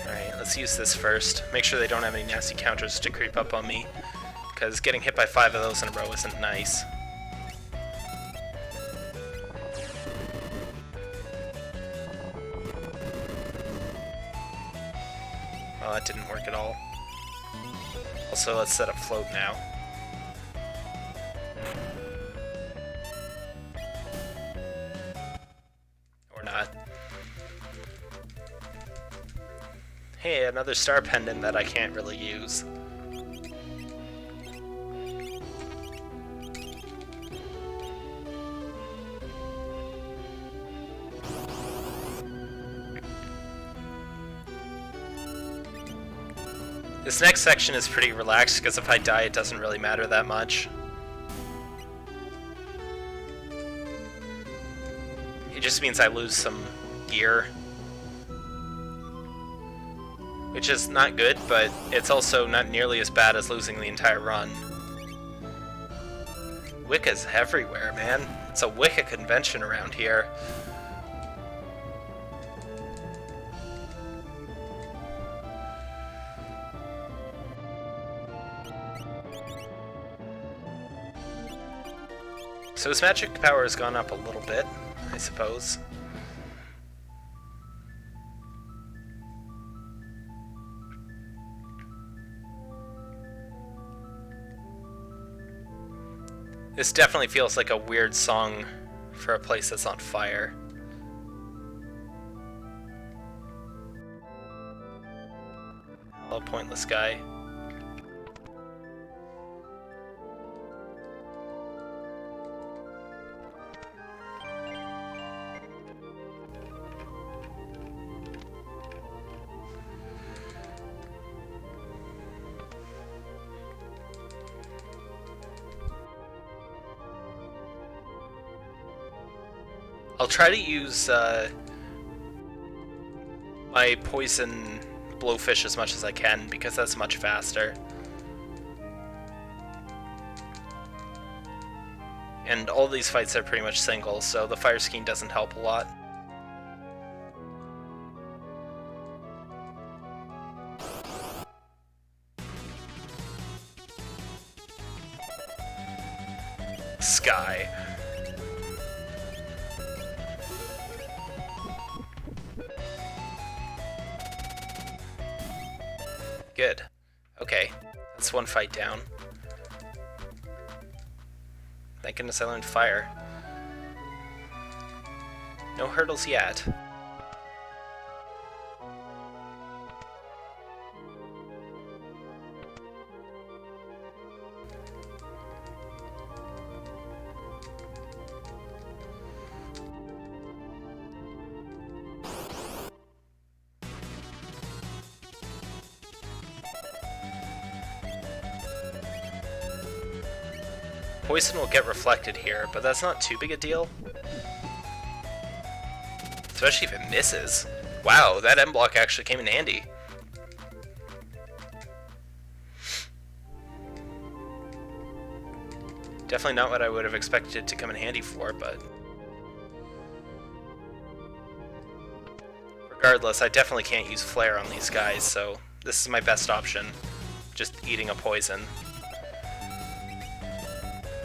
Alright, let's use this first. Make sure they don't have any nasty counters to creep up on me. because getting hit by 5 of those in a row isn't nice. Well, that didn't work at all. Also, let's set up float now. Or not. Hey, another star pendant that I can't really use. This next section is pretty relaxed because if I die it doesn't really matter that much. It just means I lose some gear. Which is not good, but it's also not nearly as bad as losing the entire run. Wicca's everywhere, man. It's a Wicca convention around here. So his magic power has gone up a little bit, I suppose. This definitely feels like a weird song for a place that's on fire. Hello, pointless guy. I'll try to use my poison blowfish as much as I can, because that's much faster. And all these fights are pretty much single, so the fire skiing doesn't help a lot. Sky. Good. Okay, that's one fight down. Thank goodness I learned fire. No hurdles yet. Poison will get reflected here, but that's not too big a deal. Especially if it misses. Wow, that M block actually came in handy. Definitely not what I would have expected it to come in handy for, but... regardless, I definitely can't use Flare on these guys, so this is my best option. Just eating a poison.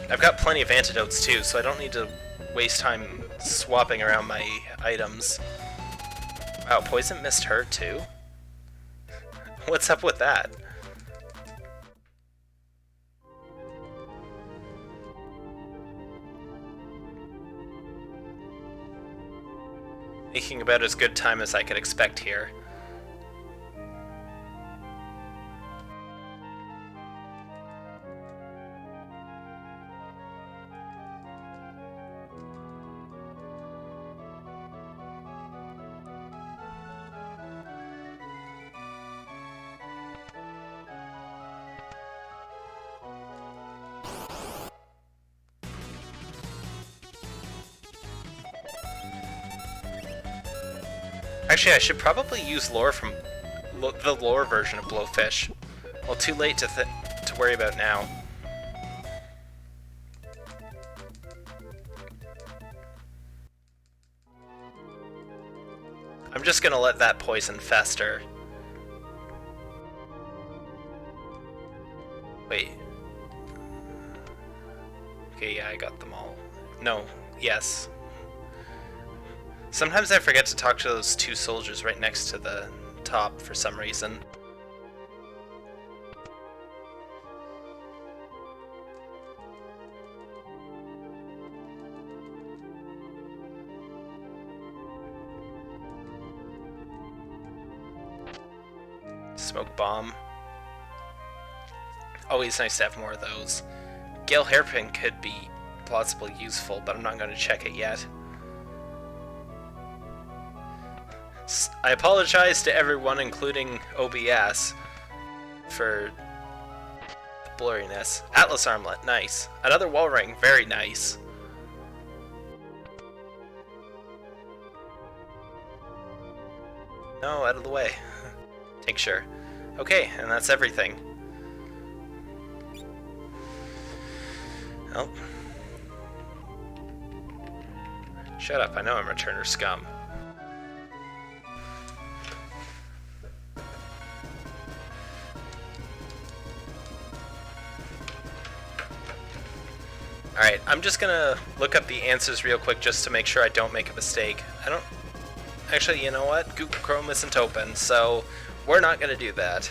I've got plenty of antidotes too, so I don't need to waste time swapping around my items. Wow, poison missed her too? What's up with that? Making about as good time as I could expect here. Actually, I should probably use lore from the lore version of Blowfish. Well, too late to worry about now. I'm just gonna let that poison fester. Wait, Okay, yeah, I got them all. No, yes. Sometimes I forget to talk to those two soldiers right next to the top for some reason. Smoke bomb. Always nice to have more of those. Gale hairpin could be plausibly useful, but I'm not going to check it yet. I apologize to everyone, including OBS, for the blurriness. Atlas armlet, nice. Another wall ring, very nice. No, out of the way. Tincture. Okay, and that's everything. Oh. Shut up, I know I'm returner scum. Alright, I'm just gonna look up the answers real quick just to make sure I don't make a mistake. Actually, you know what? Google Chrome isn't open, so we're not gonna do that.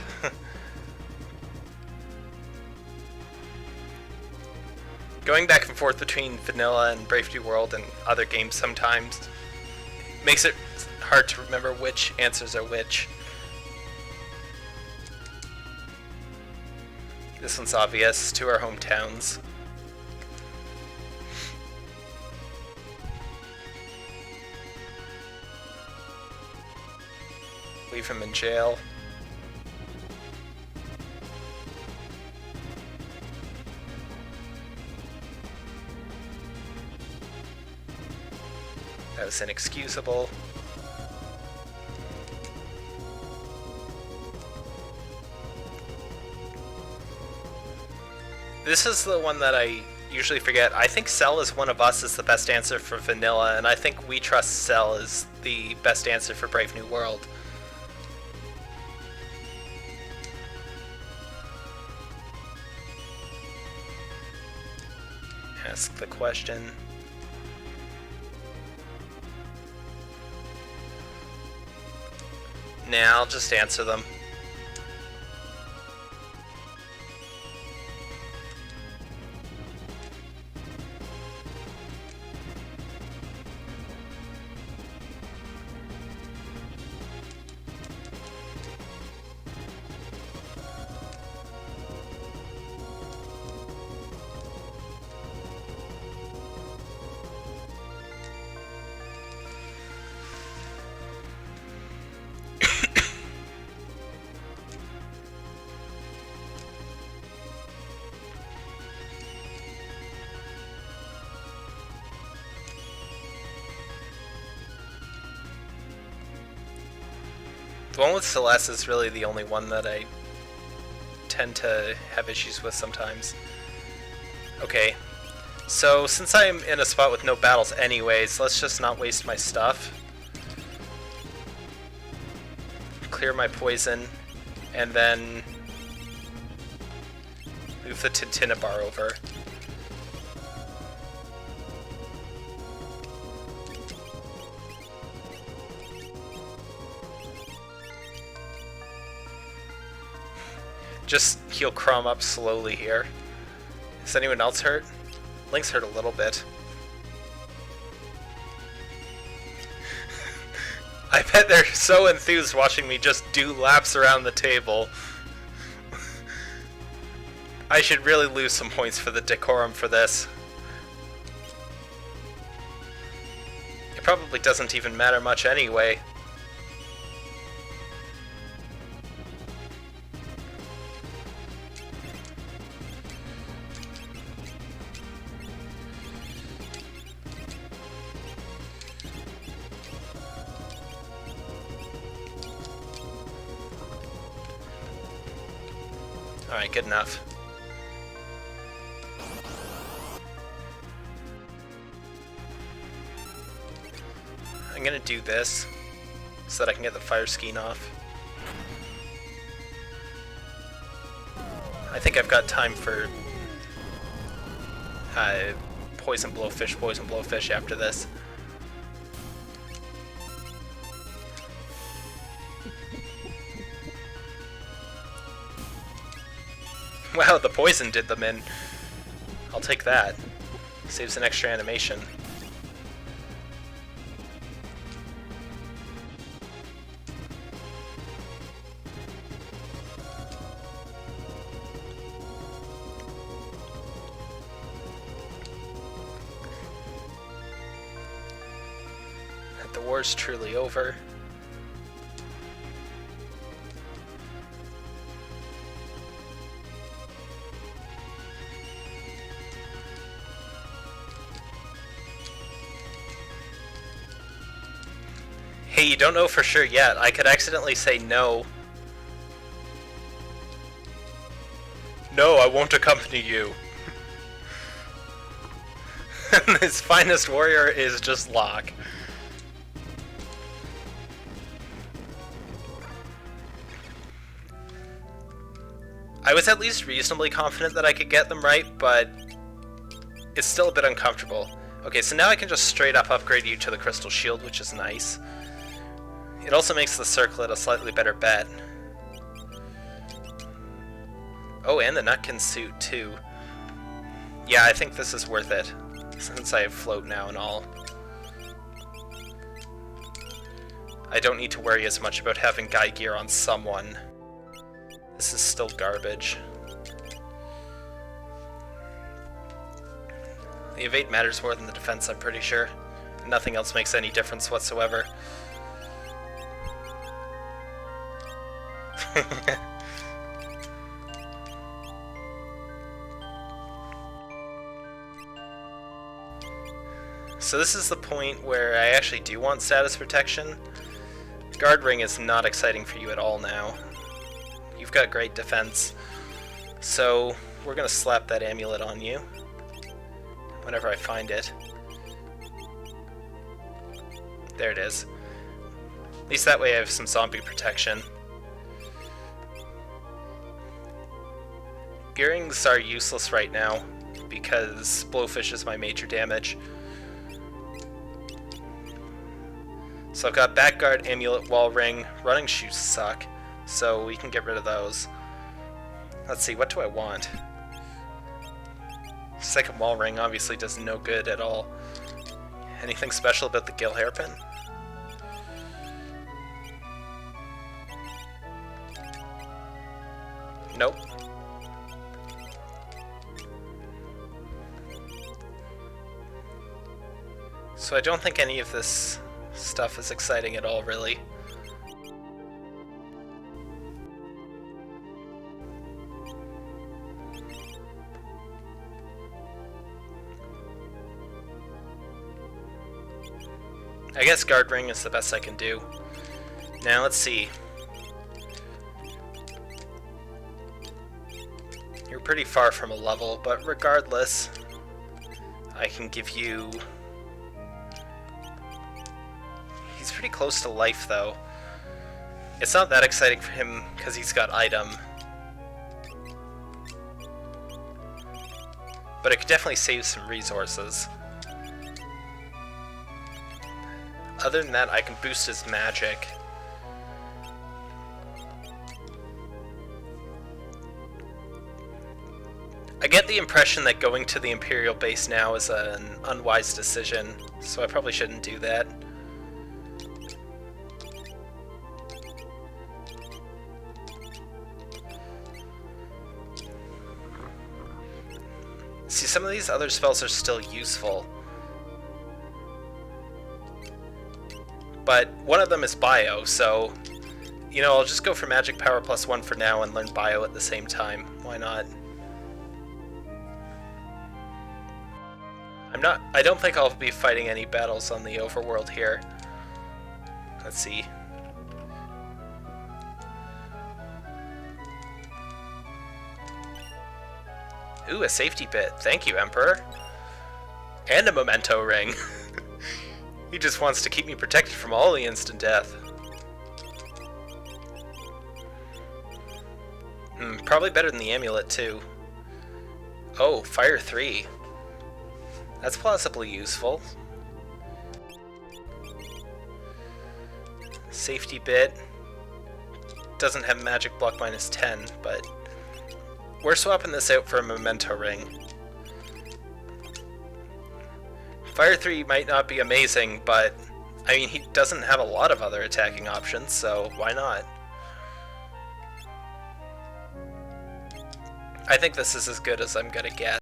Going back and forth between vanilla and Brave New World and other games sometimes makes it hard to remember which answers are which. This one's obvious, to our hometowns. Leave him in jail. That was inexcusable. This is the one that I usually forget. I think Cell is one of us is the best answer for vanilla, and I think We Trust Cell is the best answer for Brave New World. Ask the question. Nah, I'll just answer them. The one with Celeste is really the only one that I tend to have issues with sometimes. Okay, so since I'm in a spot with no battles anyways, let's just not waste my stuff. Clear my poison, and then move the Tintinabar over. Just heal Crom up slowly here. Is anyone else hurt? Link's hurt a little bit. I bet they're so enthused watching me just do laps around the table. I should really lose some points for the decorum for this. It probably doesn't even matter much anyway. Alright, good enough. I'm gonna do this so that I can get the fire skein off. I think I've got time for Poison Blowfish after this. Wow, the poison did them in. I'll take that. Saves an extra animation. The war's truly over. Hey, you don't know for sure yet. I could accidentally say no. No, I won't accompany you. His finest warrior is just Locke. I was at least reasonably confident that I could get them right, but it's still a bit uncomfortable. Okay, so now I can just straight up upgrade you to the Crystal Shield, which is nice. It also makes the Circlet a slightly better bet. Oh, and the Nutkin suit, too. Yeah, I think this is worth it, since I have Float now and all. I don't need to worry as much about having Guy Gear on someone. This is still garbage. The evade matters more than the defense, I'm pretty sure. Nothing else makes any difference whatsoever. So this is the point where I actually do want status protection. Guard Ring is not exciting for you at all now. You've got great defense. So we're gonna slap that amulet on you whenever I find it. There it is. At least that way I have some zombie protection. Gearings are useless right now because Blowfish is my major damage. So I've got Back Guard, Amulet, Wall Ring. Running Shoes suck, so we can get rid of those. Let's see, what do I want? Second Wall Ring obviously does no good at all. Anything special about the Gill Hairpin? Nope. So I don't think any of this stuff is exciting at all, really. I guess Guard Ring is the best I can do. Now let's see. You're pretty far from a level, but regardless, I can give you... He's pretty close to life, though. It's not that exciting for him because he's got item. But it could definitely save some resources. Other than that, I can boost his magic. I get the impression that going to the Imperial base now is an unwise decision, so I probably shouldn't do that. See, some of these other spells are still useful. But one of them is Bio, so, you know, I'll just go for Magic Power +1 for now and learn Bio at the same time. Why not? I don't think I'll be fighting any battles on the overworld here. Let's see. Ooh, a safety bit. Thank you, Emperor. And a memento ring. He just wants to keep me protected from all the instant death. Probably better than the amulet, too. Oh, Fire 3. That's plausibly useful. Safety bit. Doesn't have magic block -10, but we're swapping this out for a memento ring. Fire 3 might not be amazing, but I mean, he doesn't have a lot of other attacking options, so why not? I think this is as good as I'm gonna get.